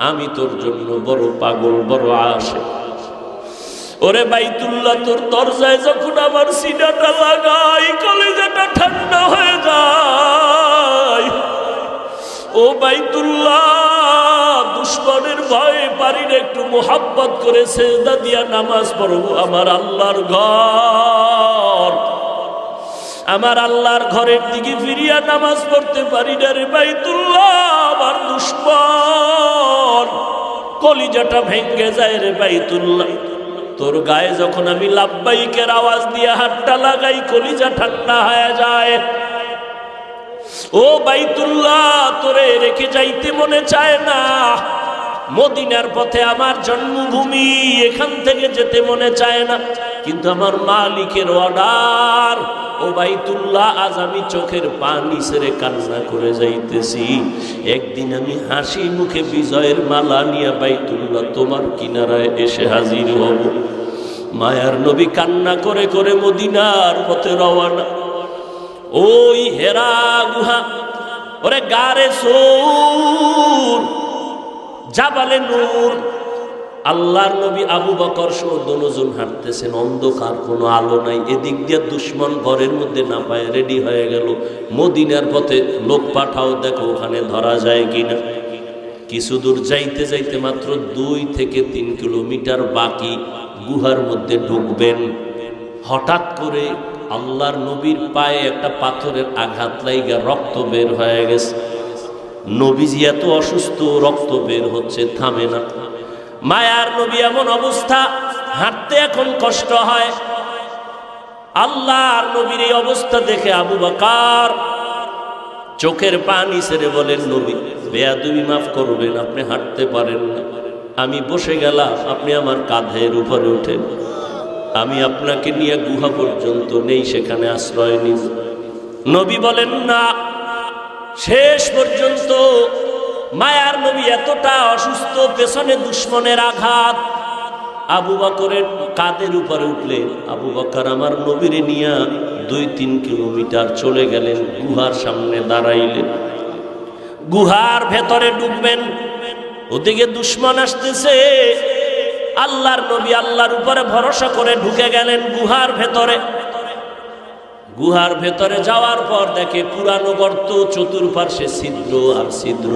আমি তোর জন্য বড় পাগল, বড় আশে। ওরে বাইতুল্লাহ, তোর দরজায় যখন আমার সিনাটা লাগাই, কলিজাটা ঠান্ডা হয়ে যায়। ও বাইতুল্লাহ, দুশ্মনের ভয়ে পারি না, একটু মোহাব্বত করে সেজদা দিয়া নামাজ পড়বো। আমার আল্লাহর ঘর, আমার আল্লাহর ঘরের দিকে ফিরিয়া নামাজ পড়তে পারি না রে বাইতুল্লাহ, আমার দুশ্মন কলিজাটা ভেঙ্গে যায় রে বাইতুল্লাহ। তোর গায়ে যখন আমি লাব্বাইকের আওয়াজ দিয়ে হাতটা লাগাই, কলিজা ঠান্ডা হয়ে যায়। ও বাইতুল্লাহ, তোরে রেখে যাইতে মনে চায় না, মদিনার পথে আমার জন্মভূমি, এখান থেকে যেতে মনে চায় না, কিন্তু আমার মালিকের অর্ডার। ও বাইতুল্লাহ, আজ আমি চোখের পানি ছেড়ে কান্না করে যাইতেছি, একদিন আমি হাসি মুখে বিজয়ের মালা নিয়ে বাইতুল্লাহ তোমার কিনারায় এসে হাজির হব। মায়ার নবী কান্না করে করে মদিনার পথে রওয়ানা। ওই হেরা গুহা, ওরে গারে সূর, জাবালে নূর, আল্লাহর নবী আবু বকর সহ দুজন হাঁটতেছেন, অন্ধকার, কোনো আলো নাই। এদিক দিয়ে দুশ্মন ঘরের মধ্যে না পায় রেডি হয়ে গেল, মদিনার পথে লোক পাঠাও, দেখো ওখানে ধরা যায় কিনা। কিছু দূর যাইতে যাইতে মাত্র 2 থেকে 3 কিলোমিটার বাকি, গুহার মধ্যে ঢুকবেন। হঠাৎ করে আল্লাহর নবীর পায়ে একটা পাথরের আঘাত লাইগা রক্ত বের হয়ে গেছে। নবীজি এত অসুস্থ, রক্ত বের হচ্ছে, থামে না। মায়ার নবী এমন অবস্থা, হাঁটতে এখন কষ্ট হয়। আল্লাহর নবীর এই অবস্থা দেখে আবু বকর চোখের পানি ছেড়ে বলেন, নবী বেয়াদবি মাফ করবেন, আপনি হাঁটতে পারেন না, আমি বসে গেলাম, আপনি আমার কাঁধের উপরে উঠেন, আমি আপনাকে নিয়ে গুহা পর্যন্ত নেই, সেখানে আশ্রয় নিব। নবী বলেন না। শেষ পর্যন্ত মায়ার নবী এতটা অসুস্থ, পেছনে দুশ্মনের আঘাত, আবু বকরের কাঁধের উপরে উঠলেন। আবু বকর আমার নবীরে নিয়ে 2-3 কিলোমিটার চলে গেলেন, গুহার সামনে দাঁড়াইলেন। গুহার ভেতরে ঢুকবেন, ওদিকে দুশ্মন আসতেছে। আল্লাহর নবী আল্লাহর উপরে ভরসা করে ঢুকে গেলেন গুহার ভেতরে। গুহার ভেতরে যাওয়ার পর দেখে পুরানো গর্ত, চতুর্পার্শ্বে ছিদ্র আর ছিদ্র।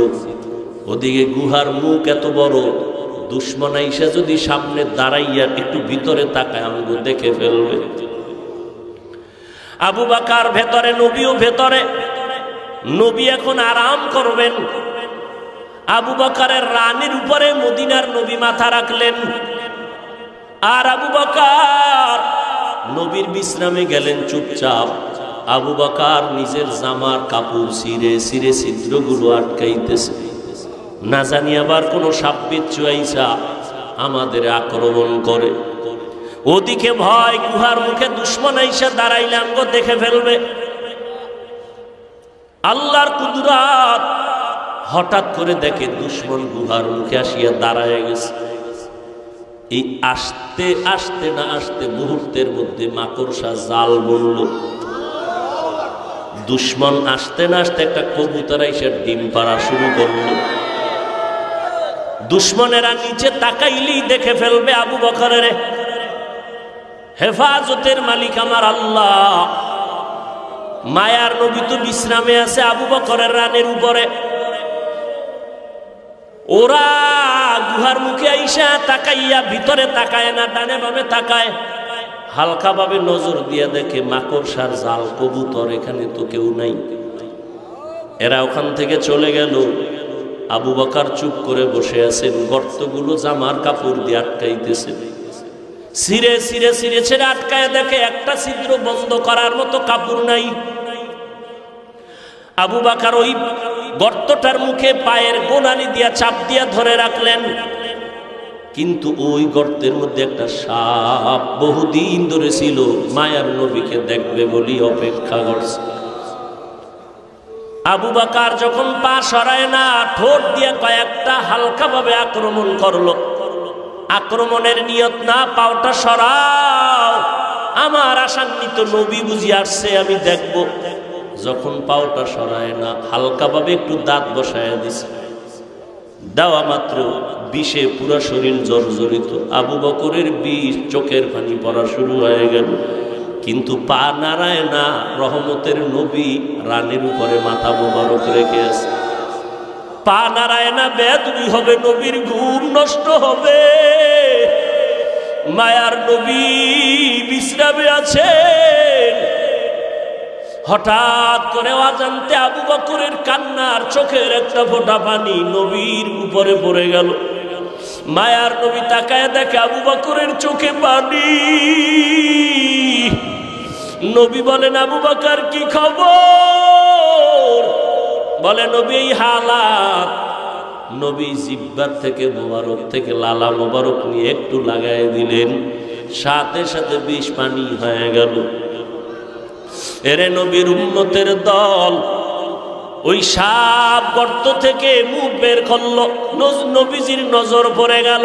ওদিকে গুহার মুখ এত বড়, দুশ্মন আইসা যদি সামনে দাঁড়াইয়া একটু ভিতরে তাকায়, আমগো দেখে ফেলবে। আবু বকর ভেতরে, নবীও ভেতরে। নবী এখন আরাম করবেন। আবু বকরের রানের উপরে মদিনার নবী মাথা রাখলেন, আর আবু বকর নবীর বিশ্রামে গেলেন চুপচাপ। আবু বকর নিজের জামার কাপড় ছিঁড়ে ছিঁড়ে ছিদ্রগুলো আটকাইতেছে, না জানি আবার কোনো সাপ বিচ্ছু আইসা আমাদের আক্রমণ করে। ওদিকে ভয়, গুহার মুখে দুশ্মন আইসা দাঁড়াইলে আমগো দেখে ফেলবে। আল্লাহর কুদরত, হঠাৎ করে দেখে দুশ্মন গুহার মুখে আসিয়া দাঁড়ায় গেছে। এই আসতে আসতে না আসতে মুহূর্তের মধ্যে মাকড়সা জাল বলল। দুশ্মন আসতে না আসতে একটা কবুতর এসে ডিম পাড়া শুরু করলো। দুশ্মনেরা নিচে তাকাইলেই দেখে ফেলবে আবু বকরের। হেফাজতের মালিক আমার আল্লাহ। মায়ার নবী তো বিশ্রামে আছে আবু বকরের রানের উপরে। ওরা গুহার মুখে আইসা তাকাইয়া ভিতরে তাকায় না, ডানে বামে তাকায়, হালকা ভাবে নজর দিয়ে দেখে মাকড়সার জাল, কবুতর, এখানে তো কেউ নাই। এরা ওখান থেকে চলে গেল। আবু বকর চুপ করে বসে আছেন, গর্তগুলো জামার কাপড় দিয়ে আটকাইতেছেন। ছিঁড়ে ছিঁড়ে ছিঁড়ে ছিঁড়ে আটকায় দেখে একটা ছিদ্র বন্ধ করার মতো কাপড় নাই। আবু বকর ওই গর্তটার মুখে পায়ের গোনালি দিয়া চাপ দিয়া ধরে রাখলেন, কিন্তু ওই গর্তের মধ্যে একটা সাপ বহুদিন ধরে ছিল, মায়ার নবীকে দেখবে বলি অপেক্ষা করছে। আবু বকর যখন পা সরায় না, ঠোঁট দিয়া কয়েকটা হালকা ভাবে আক্রমণ করলো। আক্রমণের নিয়ত না, পাওটা সরাও, আমার আশান্বিত নবী বুঝি আসছে, আমি দেখব। যখন পাওটা সরায় না, হালকা ভাবে একটু দাঁত বসায় দিছে। দেওয়া মাত্র বিষে পুরা শরীর জর্জরিত। আবু বকরের বিষ, চোখের পানি পড়া শুরু হয়ে গেল, কিন্তু পা নাড়ায় না। রহমতের নবী রানের উপরে মাথা মোবারক রেখে আছে, পা নাড়ায় না। বেদবি হবে, নবীর ঘুম নষ্ট হবে। মায়ার নবী বিশ্রামে আছে। হঠাৎ করে অজান্তে আবু বকরের কান্নার চোখের একটা ফোঁটা পানি নবীর উপরে পড়ে গেল। মায়ার নবী তাকায় দেখে আবু বকরের চোখে পানি। নবী বলেন, আবু বকর কি খবর? বলে, নবী এই হালাত। নবী জিহ্বার থেকে মোবারক থেকে লালা মোবারক নিয়ে একটু লাগাই দিলেন, সাথে সাথে বিষ পানি হয়ে গেল। এরে নবীর উম্মতের দল, ওই সাপ গর্ত থেকে মুখ বের করলো, নবীজির নজর পড়ে গেল।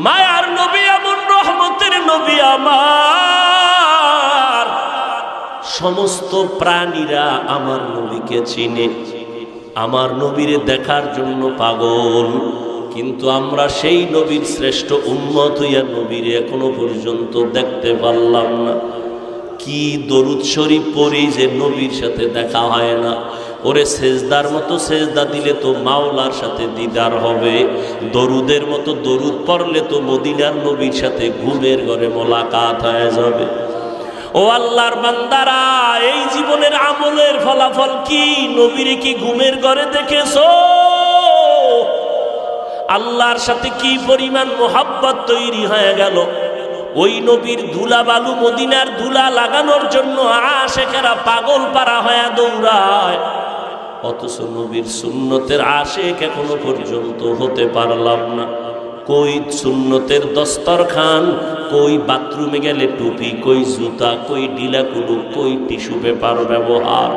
মায়ার নবী এমন রহমতের নবী আমার, সমস্ত প্রাণীরা আমার নবীকে চিনে, আমার নবীরে দেখার জন্য পাগল। কিন্তু আমরা সেই নবীর শ্রেষ্ঠ উম্মত হইয়া নবীর এখনো পর্যন্ত দেখতে পারলাম না। কি দরুদ শরীফ পড়ি যে নবীর সাথে দেখা হয় না। ওরে সেজদার মতো সেজদা দিলে তো মাওলার সাথে দিদার হবে, দরুদের মতো দরুদ পড়লে তো মদিনার নবীর সাথে ঘুমের ঘরে মোলাকাত হয়ে যাবে। ও আল্লাহর বান্দারা, এই জীবনের আমলের ফলাফল কি? নবীরে কি ঘুমের ঘরে দেখেছো? আল্লাহর সাথে কি পরিমাণ মোহাব্বত তৈরি হয়ে গেল। ওই নবীর ধুলা বালু, মদিনার ধুলা লাগানোর জন্য আশেকেরা পাগল পারা হয়ে দৌড়ায়, অথচ নবীর সুন্নতের আশেক এখনো পর্যন্ত হতে পারলাম না। কই সুন্নতের দস্তরখান, কই বাথরুমে গেলে টুপি, কই জুতা, কই ডিলা কুলুক, কই টিস্যু পেপার ব্যবহার,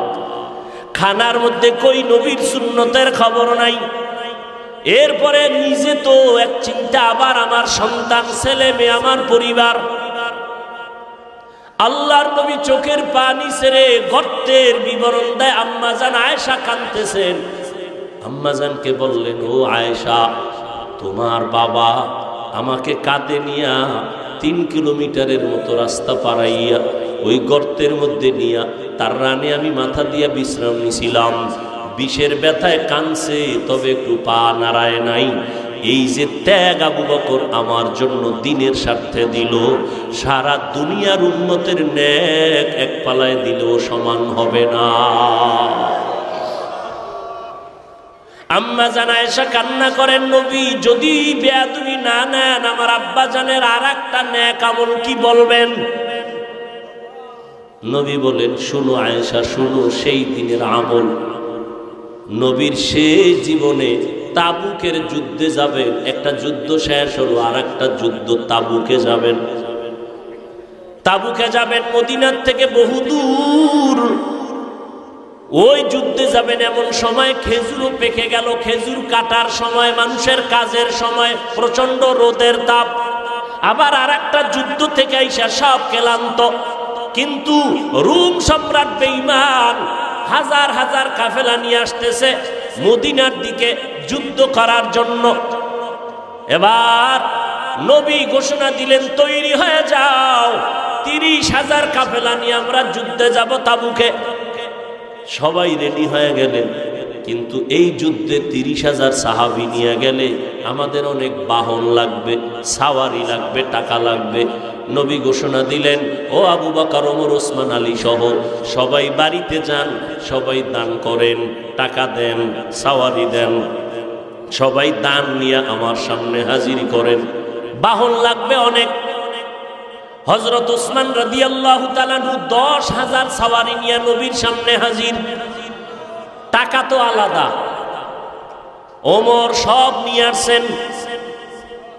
খানার মধ্যে কই নবীর সুন্নতের খবর নাই। এরপরে নিজে তো এক চিন্তা, আবার আমার সন্তান, ছেলে মেয়ে, আমার পরিবার। আল্লাহর নবী চোখের পানি ছেড়ে গর্তের বিবরণ দেয়। আম্মাজান আয়েশা কাঁদতেছেন। আম্মাজানকে বললেন, ও আয়েশা, তোমার বাবা আমাকে কাঁধে নিয়া 3 কিলোমিটারের মতো রাস্তা পাড়াইয়া ওই গর্তের মধ্যে নিয়া তার রানে আমি মাথা দিয়া বিশ্রাম নিছিলাম। বিষের ব্যথায় কানছে, তবে একটু পা নাড়ায় নাই। এই যে ত্যাগ আবু বকর আমার জন্য দিনের স্বার্থে দিল, সারা দুনিয়ার উম্মতের নেক এক পালায় দিলেও সমান হবে না। আম্মা জান আয়েশা কান্না করেন, নবী যদি বেয়াদবি না নেন, আমার আব্বা জানের আর একটা নেক আমল কি বলবেন? নবী বলেন, শুনো আয়েশা, শুনো, সেই দিনের আমল। নবীর শেষ জীবনে তাবুকের যুদ্ধে যাবেন। একটা যুদ্ধ শেষ হলো, আর একটা যুদ্ধ তাবুকে যাবেন। তাবুকে যাবেন মদিনার থেকে বহুদূর। ওই যুদ্ধে যাবেন এমন সময় খেজুরও পেকে গেল, খেজুর কাটার সময়, মানুষের কাজের সময়, প্রচন্ড রোদের তাপ। আবার আর একটা যুদ্ধ থেকে আইসা সব ক্লান্ত। কিন্তু রোম সম্রাট বেঈমান হাজার হাজার কাফেলা নিয়ে আসতেছে মদিনার দিকে যুদ্ধ করার জন্য। এবার নবী ঘোষণা দিলেন, তৈরি হয়ে যাও, 30,000 কাফেলা নিয়ে আমরা যুদ্ধে যাব তাবুকে। সবাই রেডি হয়ে গেলেন। কিন্তু এই যুদ্ধে 30,000 সাহাবী নিয়ে গেলে আমাদের অনেক বাহন লাগবে, সাওয়ারি লাগবে, টাকা লাগবে। নবী ঘোষণা দিলেন, ও আবু বকর, ওমর, ওসমান, আলী সহ সবাই বাড়িতে যান, সবাই দান করেন, টাকা দেন, সাওয়ারি দেন, সবাই দান নিয়ে আমার সামনে হাজির করেন। বাহন লাগবে অনেক। হযরত ওসমান রাদিয়াল্লাহু তাআলা 10,000 সাওয়ারি নিয়ে নবীর সামনে হাজির। টাকা তো আলাদা, ওমর সব নিয়ে আসছেন।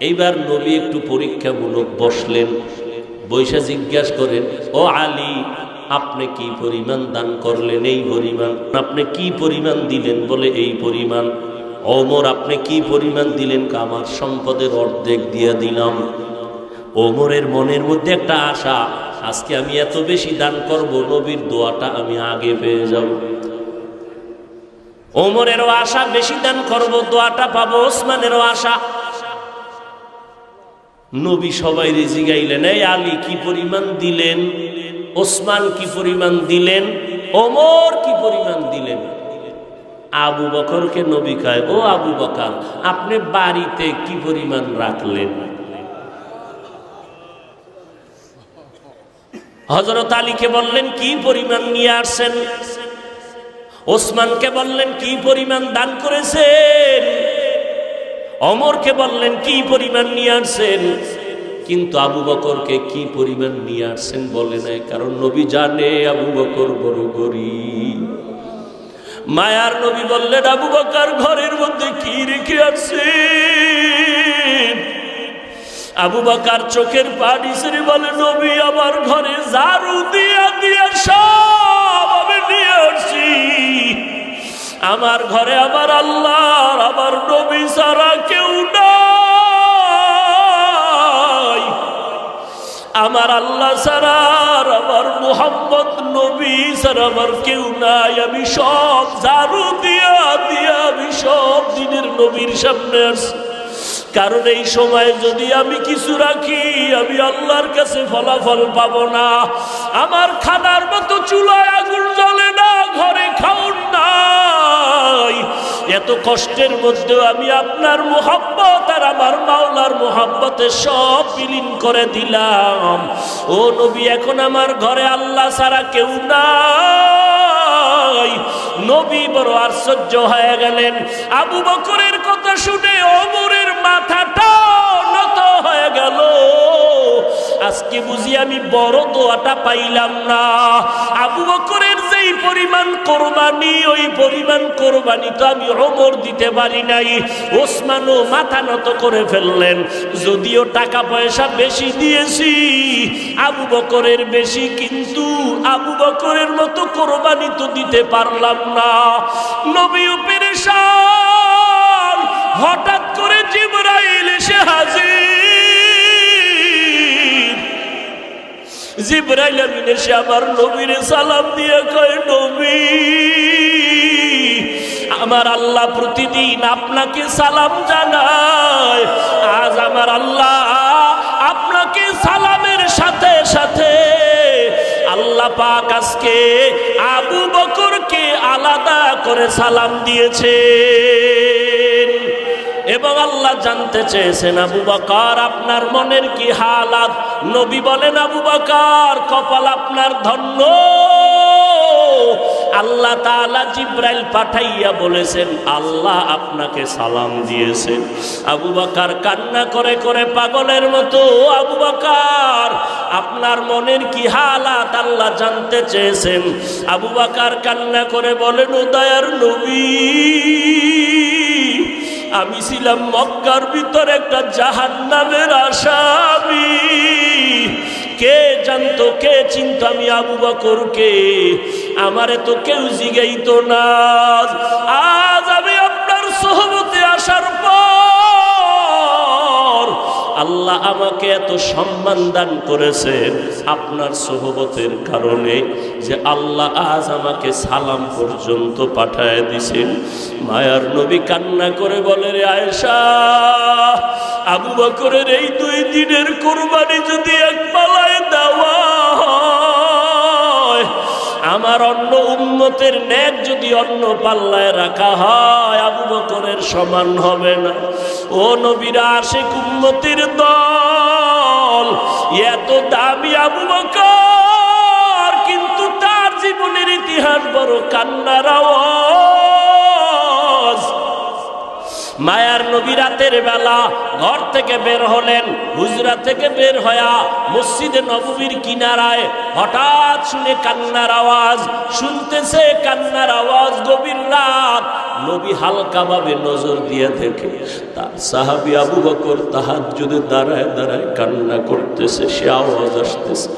এইবার নবী একটু পরীক্ষামূলক বসলেন, বৈশা জিজ্ঞাসা করেন, ও আলী, আপনি কি পরিমাণ দান করলেন? এই পরিমাণ। আপনি কি পরিমাণ দিলেন? বলে এই পরিমাণ। ওমর, আপনি কি পরিমাণ দিলেন? আমার সম্পদের অর্ধেক দিয়ে দিলাম। ওমরের মনের মধ্যে একটা আশা, আজকে আমি এত বেশি দান করব, নবীর দোয়াটা আমি আগে পেয়ে যাব। ওমরেরও আশা, বেশি দান করব, দোয়াটা পাবো। ওসমানেরও আশা। নবী সবাই জিগাইলেন, এই আলী কি পরিমাণ দিলেন? ওসমান কি পরিমাণ দিলেন? ওমর কি পরিমাণ দিলেন? আবু বকরকে নবী কয়, ও আবু বকর, আপনি বাড়িতে কি পরিমাণ রাখলেন? হযরত আলীকে বললেন, কি পরিমাণ নিয়ে আসছেন? ওসমানকে বললেন, কি পরিমাণ দান করেছেন? ওমরকে বললেন, কি পরিমাণ নিয়ে আসছেন? কিন্তু আবু বকরকে কি পরিমাণ নিয়ে আসছেন বলে নাই, কারণ নবী জানে আবু বকর বড় গরীব। মায়ার নবী বললেন, আবু বকর ঘরের মধ্যে কি রেখে আসছেন? আবু বকর চোখের পানি ছেড়ে বলে, নবী, আমার ঘরে ঝাড়ু দিয়া দিয়া সব আমি নিয়ে আসছি। আমার ঘরে আমার আল্লাহর, আমার নবী ছাড়া কেউ নাই। আমার আল্লাহ ছাড়া, আমার মুহাম্মদ নবী ছাড়া আমার কেউ নাই। আমি সব ঝাড়ু দিয়া দিয়া আমি সব দিনের নবীর সামনে আসছি। কারণ এই সময় যদি আমি কিছু রাখি আমি আল্লাহর কাছে ফলাফল পাবো না। আমার খানার মতো চুলায় আগুন জ্বলে না, ঘরে খাউন নাই। এত কষ্টের মধ্যেও আমি আপনার মুহাব্বত আর আমার মাওলার মুহাব্বতে সব বিলীন করে দিলাম। ও নবী, এখন আমার ঘরে আল্লাহ ছাড়া কেউ নাই। নবী বড় আশ্চর্য হয়ে গেলেন। আবু বকরের কথা শুনে ওমরের মাথাটা নত হয়ে গেল। আজকে বুঝি আমি বড় দোয়াটা পাইলাম না। আবু বকরের যেই পরিমাণ কোরবানি, ওই পরিমাণ কোরবানি তো আমি ওমর দিতে পারি নাই। ওসমানও মাথা নত করে ফেললেন। যদিও টাকা পয়সা বেশি দিয়েছি, আবু বকরের বেশি, কিন্তু আবু বকরের মতো কোরবানি তো দিতে পারলাম না। নবীও পেরেশান। হঠাৎ করে জিবরাইল এসে হাজির। জিবরাইল আমিন এসে আমার নবীর সালাম দিয়ে কয়, নবী, আমার আল্লাহ প্রতিদিন আপনাকে সালাম জানায়। আজ আমার আল্লাহ আপনাকে সালামের সাথে সাথে আল্লাহ পাক আজকে আবু বকরকে আলাদা করে সালাম দিয়েছেন। এবং আল্লাহ জানতে চেয়েছেন, আবু বকর আপনার মনের কি হালাত? নবী বলেন, আবু বকর কপাল আপনার ধন্য। আল্লাহ তাআলা জিবরাইল পাঠাইয়া বলেছেন আল্লাহ আপনাকে সালাম দিয়েছেন। আবু বকর কান্না করে করে পাগলের মতো, আবু বকর আপনার মনের কি হালাত আল্লাহ জানতে চেয়েছেন। আবু বকর কান্না করে বলেন, ও দয়ার নবী, আমি ছিলাম মক্কার ভিতরে একটা জাহান্নামের আসামি। কে জানতো, কে চিনতো আমি আবু বকরকে? আমারে তো কেউ জিগাইতো না। আজ আমি আপনার সোহবতে আসার পর আল্লাহ আমাকে এত সম্মান দান করেছেন আপনার সোহবতের কারণে, যে আল্লাহ আজ আমাকে সালাম পর্যন্ত পাঠায় দিছেন। মায়ার নবী কান্না করে বলে, রে আয়েশা, আবু বকরের এই 2 দিনের কোরবানি যদি এক পালায় দেওয়া হয়, আমার অন্য উম্মতের নেক যদি অন্য পাল্লায় রাখা হয়, আবু বকরের সমান হবে না। ও নবীর আশিক উম্মতের দল, এত দামি আবু বকর, কিন্তু তার জীবনের ইতিহাস বড় কান্নার আওয়াজ। মায়ার নবী রাতের বেলা ঘর থেকে বের হলেন। হুজরা থেকে বের হয়া মসজিদে নববীর কিনারায় হঠাৎ শুনে কান্নার আওয়াজ। শুনতেছে কান্নার আওয়াজ, গভীর রাত। নবী হালকা ভাবে নজর দিয়ে দেখে তার সাহাবী আবু বকর তাহাজ্জুদে দাঁড়ায় দাঁড়ায় কান্না করতেছে, সে আওয়াজ আসতেছে।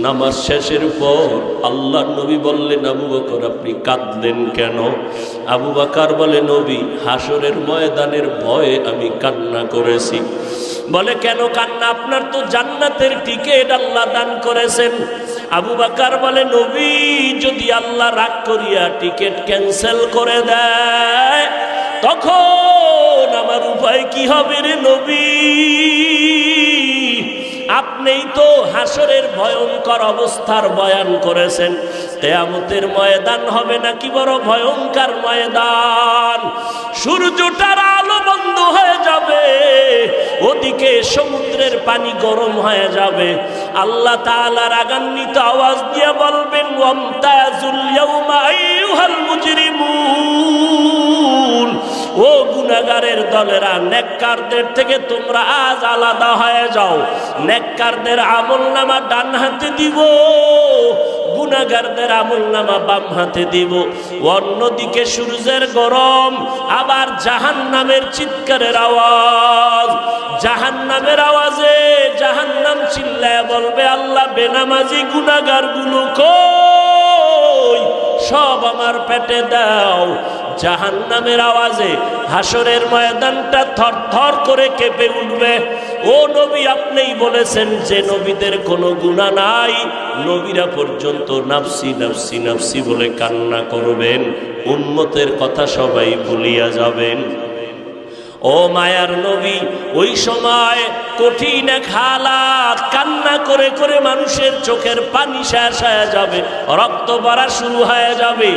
নামাজ শেষের পর আল্লাহর নবী বললেন, আবু বকর আপনি কাঁদলেন কেন? আবু বকর বলে, নবী, হাসরের ময়দানের ভয়ে আমি কান্না করেছি। বলে, কেন কান্না? আপনার তো জান্নাতের টিকিট আল্লাহ দান করেছেন। আবু বকর বলে, নবী, যদি আল্লাহ রাগ করিয়া টিকিট ক্যান্সেল করে দেয় তখন আমার উপায় কি হবে রে নবী? আপনিই তো হাসরের ভয়ঙ্কর অবস্থার বয়ান করেছেন। কিয়ামতের ময়দান হবে নাকি বড় ভয়ঙ্কর ময়দান। সূর্যটার আলো বন্ধ হয়ে যাবে, ওদিকে সমুদ্রের পানি গরম হয়ে যাবে। আল্লাহ তাআলা রাগান্বিত আওয়াজ দিয়ে বলবেন, ওয়ামতাজুল ইয়াউমা আইয়ুহাল মুজরিমুন, ও গুনাহগারের দলেরা, নেককারদের থেকে তোমরা আজ আলাদা হয়ে যাও। নেককারদের আমলনামা ডান হাতে দিব, গুনাহগারদের আমলনামা বাম হাতে দিব। অন্যদিকে সূর্যের গরম, আবার জাহান্নামের চিৎকারের আওয়াজ। জাহান্নামের আওয়াজে জাহান্নাম চিল্লায় বলবে, আল্লাহ, বেনামাজি গুনাহগার গুলো কই? সব আমার পেটে দাও। জাহান্নামের আওয়াজে হাসরের ময়দানটা থরথর করে কেঁপে উঠবে। ও নবী, আপনিই বলেছেন যে নবীদের কোনো গুনাহ নাই, নবীরা পর্যন্ত নাফসি নাফসি নাফসি বলে কান্না করবেন, উম্মতের কথা সবাই ভুলিয়া যাবেন। ও মায়ার নবী, ওই সময় কঠিন এক হালাত, কান্না করে করে মানুষের চোখের পানি শেষ হয়ে যাবে, রক্ত পড়া শুরু হয়ে যাবে।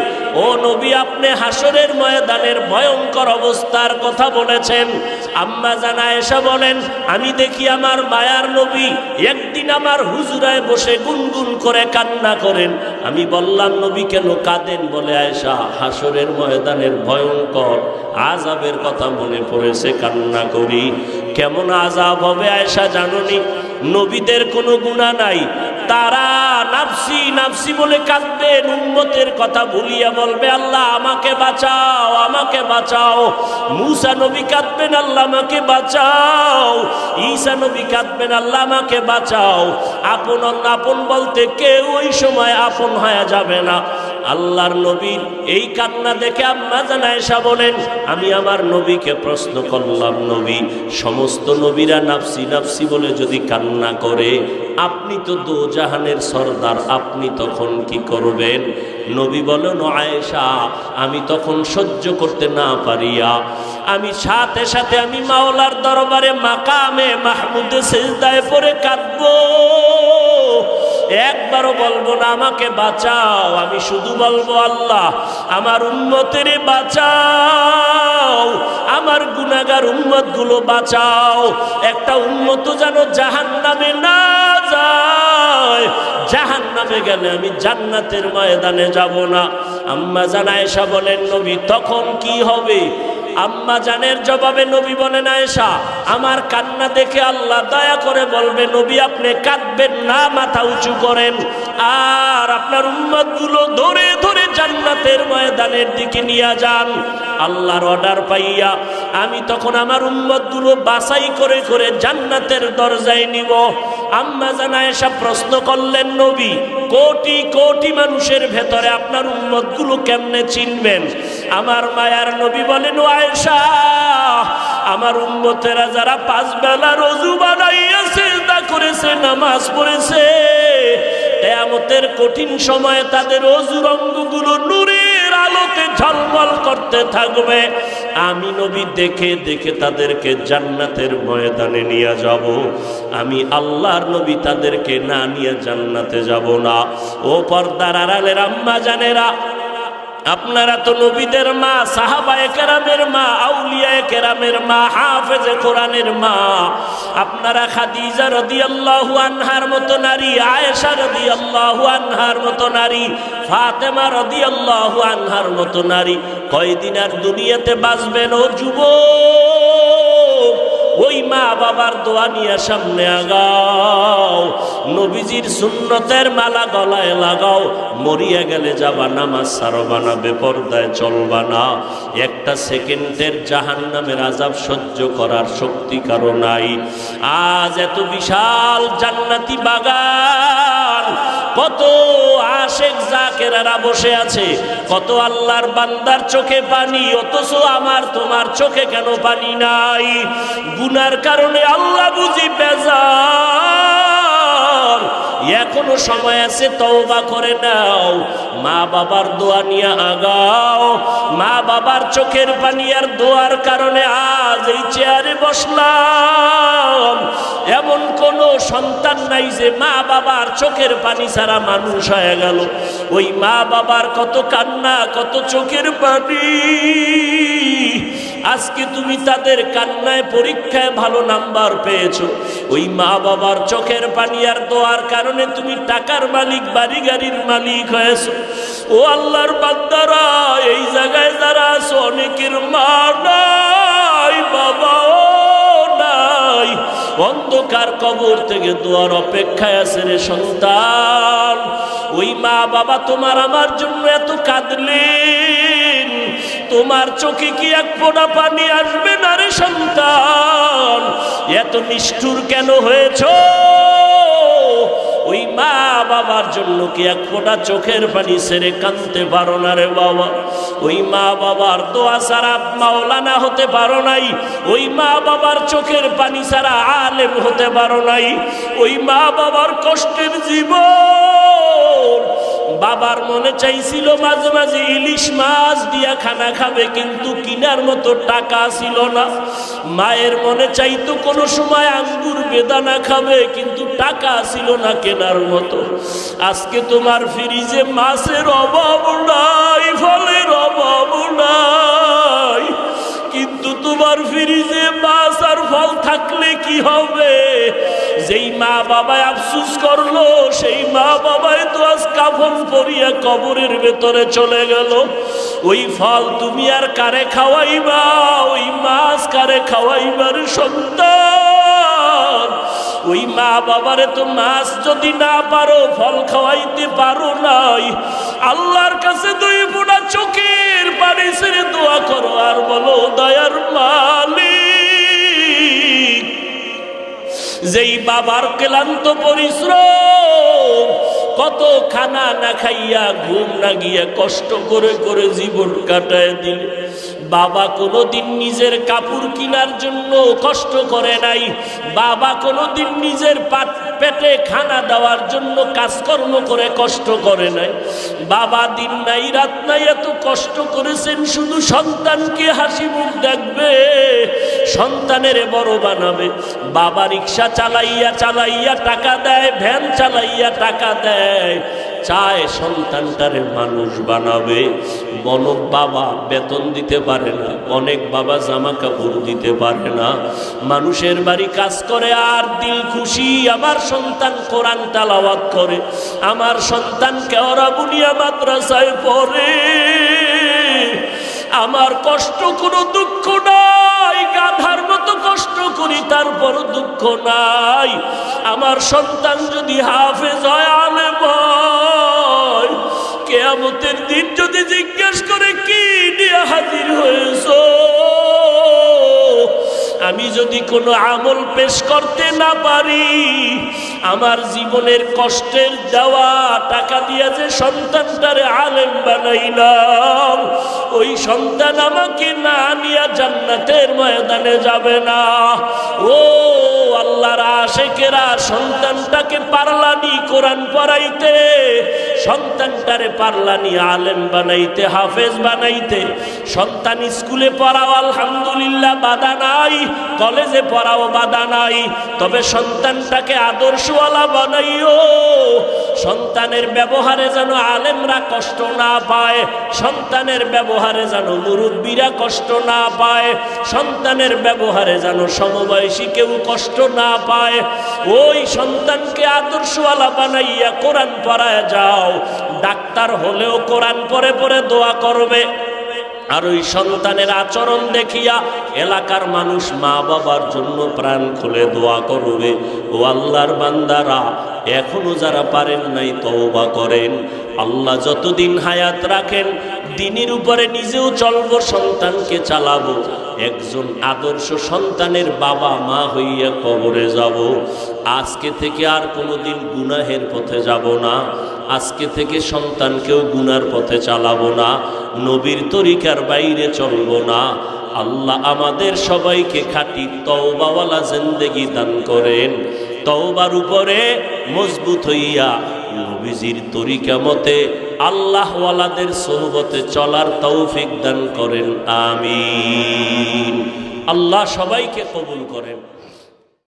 ও নবী, আপনি হাসরের ময়দানের ভয়ঙ্কর অবস্থার কথা বলেছেন। আম্মা জান আয়েশা বলেন, আমি দেখি আমার মায়ার নবী একদিন আমার হুজরায় বসে গুনগুন করে কান্না করেন। আমি বললাম, নবী কেন কাঁদেন? বলে, আয়েশা, হাসরের ময়দানের ভয়ঙ্কর আযাবের কথা মনে পড়েছে, কান্না করি। কেমন আযাব হবে আয়েশা জানোনি? নবীদের কোনো গুনাহ নাই, তারা নাফসি নাফসি বলে কাঁদবেন, উম্মতের কথা ভুলিয়া বলবে, আল্লাহ আমাকে বাঁচাও, আমাকে বাঁচাও। মূসা নবী কাঁদবেন, আল্লাহ আমাকে বাঁচাও। ঈসা নবী কাঁদবেন, আল্লাহ আমাকে বাঁচাও। আপন আপন বলতে কেউ ওই সময় আপন হয়ে যাবে না। আল্লাহর নবীর এই কান্না দেখে আম্মা জান আয়েশা বলেন, আমি আমার নবীকে প্রশ্ন করলাম, নবী, সমস্ত নবীরা নাফসি নাফসি বলে যদি কান্না করে, আপনি তো দোজাহানের সরদার, আপনি তখন কি করবেন? নবী বলেন, আয়েশা, আমি তখন সহ্য করতে না পারিয়া আমি সাথে সাথে আমি মাওলার দরবারে মাকামে মাহমুদে সিজদায় পড়ে কাঁদবো। একবারও বলবো না আমাকে বাঁচাও, আমি শুধু বলবো, আল্লাহ আমার উম্মতের বাঁচাও, আমার গুনাহগার উম্মত গুলো বাঁচাও। একটা উম্মত যেন জাহান্নামে না যায়, জাহান্নামে গেলে আমি জান্নাতের ময়দানে যাব না। আম্মা জান আয়েশা বলেন, নবী তখন কি হবে? আম্মা জানের জবাবে নবী বলেন, আয়েশা, আমার কান্না দেখে আল্লাহ দয়া করে বলবে, নবী আপনি কাঁদবেন না, মাথা উঁচু করেন, আর আপনার উম্মতগুলো ধরে ধরে জান্নাতের ময়দানের দিকে নিয়ে যান। আল্লাহর অর্ডার পাইয়া আমি তখন আমার উম্মতগুলো বাছাই করে করে জান্নাতের দরজায় নিব। আম্মা জান আয়েশা প্রশ্ন করলেন, নবী কোটি কোটি মানুষের ভেতরে আপনার উম্মতগুলো কেমনে চিনবেন? আমার মায়ার নবী বলেন, ও আয়েশা, আমার উম্মতেরা যারা 5 বেলা রোজু বানাইয়া সিজদা করেছে, নামাজ পড়েছে, কিয়ামতের কঠিন সময়ে তাদের ওযুর অঙ্গগুলো নূরের আলোতে ঝলমল করতে থাকবে। আমি নবী দেখে দেখে তাদেরকে জান্নাতের ময়দানে নিয়ে যাব। আমি আল্লাহর নবী তাদেরকে না নিয়ে জান্নাতে যাব না। ও পর্দার আড়ালের আম্মা জানেরা, আপনারা তো নবীদের মা, সাহাবায়ে কেরামের মা, আউলিয়ায়ে কেরামের মা, হাফেজে কোরআনের মা। আপনারা খাদিজা রাদিয়াল্লাহু আনহার মতো নারী, আয়েশা রাদিয়াল্লাহু আনহার মতো নারী, ফাতেমা রাদিয়াল্লাহু আনহার মতো নারী কয়দিন আর দুনিয়াতে বাঁচবেন? ও যুবক, ওই মা বাবার দোয়া নিয়ে সামনে আগাও, নবীজির সুন্নতের মালা গলায় লাগাও। মরিয়া গেলে যাবা, নামাজ ছাড়বা না, বেপরদায় চলবা না। একটা সেকেন্ডের জাহান্নামের আযাব সহ্য করার শক্তি কারো নাই। আজ এত বিশাল জান্নাতি বাগান, কত আশেক জাকেরারা বসে আছে, কত আল্লাহর বান্দার চোখে পানি, অথচ আমার তোমার চোখে কেন পানি নাই? গুনার কারণে আল্লাহ বুঝি বেজার। এখনো সময় আছে, তওবা করে নাও, মা বাবার দোয়া নিয়ে আগাও। মা বাবার চোখের পানি আর দোয়ার কারণে আজ এই চেয়ারে বসলাম। এমন কোন সন্তান নাই যে মা বাবার চোখের পানি ছাড়া মানুষ হয়ে গেল। ওই মা বাবার কত কান্না, কত চোখের পানি, আজকে তুমি তাদের কান্নায় পরীক্ষায় ভালো নাম্বার পেয়েছো। ওই মা বাবার চোখের পানি আর দোয়ার কারণে তুমি টাকার মালিক, বাড়ি গাড়ির মালিক হয়েছো। ও আল্লাহর বান্দারা, এই জায়গায় যারা আছো, অনেকের মা নাই, বাবাও নাই, অন্ধকার কবর থেকে দোয়ার অপেক্ষায় আছে রে সন্তান। ওই মা বাবা তোমার আমার জন্য এত কাঁদলেন, তোমার চোখে কি এক ফোঁটা পানি আসবে না রে সন্তান? এত নিষ্ঠুর কেন হয়েছো? ওই মা বাবার জন্য কি এক ফোঁটা চোখের পানি ছেড়ে কাঁদতে পারো না রে বাবা? ওই মা বাবার দোয়া ছাড়া মাওলানা হতে পারো নাই, ওই মা বাবার চোখের পানি ছাড়া আলেম হতে পারো নাই। ওই মা বাবার কষ্টের জীবন বাবার মনে চাইছিল মাঝে মাঝে ইলিশ মাছ দিয়া খানা খাবে, কিন্তু কিনার মতো টাকা ছিল না। মায়ের মনে চাইতো কোনো সময় আঙ্গুর বেদানা খাবে, কিন্তু টাকা ছিল না কেনার মতো। আজকে তোমার ফ্রিজে মাছের অভাব নাই, ফলের অভাব নাই, কিন্তু তোমার ফ্রিজে মাছ আর ফল থাকলে কি হবে? যেই মা বাবায় আফসুস করলো, সেই মা বাবায় তো আজ কাফন পরিয়া কবরের ভেতরে চলে গেল। ওই ফল তুমি আর কারে খাওয়াইবা? ওই মাছ কারে খাওয়াইবার সন্তান? ওই মা বাবারে তো মাছ যদি না পারো, ফল খাওয়াইতে পারো নাই, আল্লাহর কাছে দুই ফোঁটা চোখের পানি ছেড়ে দোয়া করো আর বলো, দয়ার মালিক, যেই বাবার ক্লান্ত পরিশ্রম, কত খানা না খাইয়া ঘুম না গিয়া কষ্ট করে করে জীবন কাটায় দিলে, বাবা কোনোদিন নিজের কাপড় কেনার জন্য কষ্ট করে নাই, বাবা কোনোদিন নিজের পেটে খানা দেওয়ার জন্য কাজকর্ম করে কষ্ট করে নাই, বাবা দিন নাই রাত নাই এত কষ্ট করেছেন শুধু সন্তানকে হাসি মুখ দেখবে, সন্তানের বড় বানাবে। বাবা রিক্সা চালাইয়া চালাইয়া টাকা দেয়, ভ্যান চালাইয়া টাকা দেয়, চায় সন্তানটারে মানুষ বানাবে। অনেক বাবা বেতন দিতে পারে না, অনেক বাবা জামা কাপড় দিতে পারে না, মানুষের বাড়ি কাজ করে আর দিল খুশি আমার সন্তান কোরআন তেলাওয়াত করে, আমার সন্তান কেওড়া বুনিয়া মাদ্রাসায় পড়ে, আমার কষ্ট কোনো দুঃখ নাই, গাধার মতো কষ্ট করি তারপর দুঃখ নাই। আমার সন্তান যদি হাফেজ হয়, আলেম হয়, কিয়ামতের দিন যদি জিজ্ঞেস করে কি নিয়ে হাজির হয়েছো, আমি যদি কোনো আমল পেশ করতে না পারি, আমার জীবনের কষ্টের দেওয়া টাকা দিয়া যে সন্তানটারে আলেম বানাইলাম, ওই সন্তান আমাকে না নিয়ে জান্নাতের ময়দানে যাবে না। ও আল্লাহর আশিকেরা, সন্তানটাকে পারলানি কোরআন পড়াইতে, সন্তানটারে পারলানি আলেম বানাইতে, হাফেজ বানাইতে। সন্তান স্কুলে পড়াও আলহামদুলিল্লাহ বাধা নাই, কলেজে পড়াও বাধা নাই, তবে সন্তানটাকে আদর্শওয়ালা বানাইও। সন্তানের ব্যবহারে যেন আলেমরা কষ্ট না পায়, সন্তানের ব্যবহারে যেন মুরব্বীরা কষ্ট না পায়, সন্তানের ব্যবহারে যেন সমবয়সী কেউ কষ্ট না পায়। ওই সন্তানকে আদর্শওয়ালা বানাইয়া কোরআন পড়ায় যাও। ডাক্তার হলেও কোরআন পড়ে পড়ে দোয়া করবে, আর ওই সন্তানের আচরণ দেখিয়া এলাকার মানুষ মা বাবার জন্য প্রাণ খুলে দোয়া করবে। ও আল্লাহর বান্দারা, এখনো যারা পারেন নাই তওবা করেন। আল্লাহ যতদিন হায়াত রাখেন দ্বীনের উপরে নিজেও চলবো, সন্তানকে চালাবো। একজন আদর্শ সন্তানের বাবা মা হইয়া কবরে যাব। আজকে থেকে আর কোনোদিন গুনাহের পথে যাব না, আজকে থেকে সন্তানকেও গুনার পথে চালাবো না, নবীর তরিকার বাইরে চলবো না। আল্লাহ আমাদের সবাইকে খাঁটি তওবাওয়ালা জিন্দেগি দান করেন। তওবার উপরে মজবুত হইয়া নবীজির তরিকা মতে আল্লাহওয়ালাদের সোহবতে চলার তৌফিক দান করেন। আমিন। আল্লাহ সবাইকে কবুল করেন।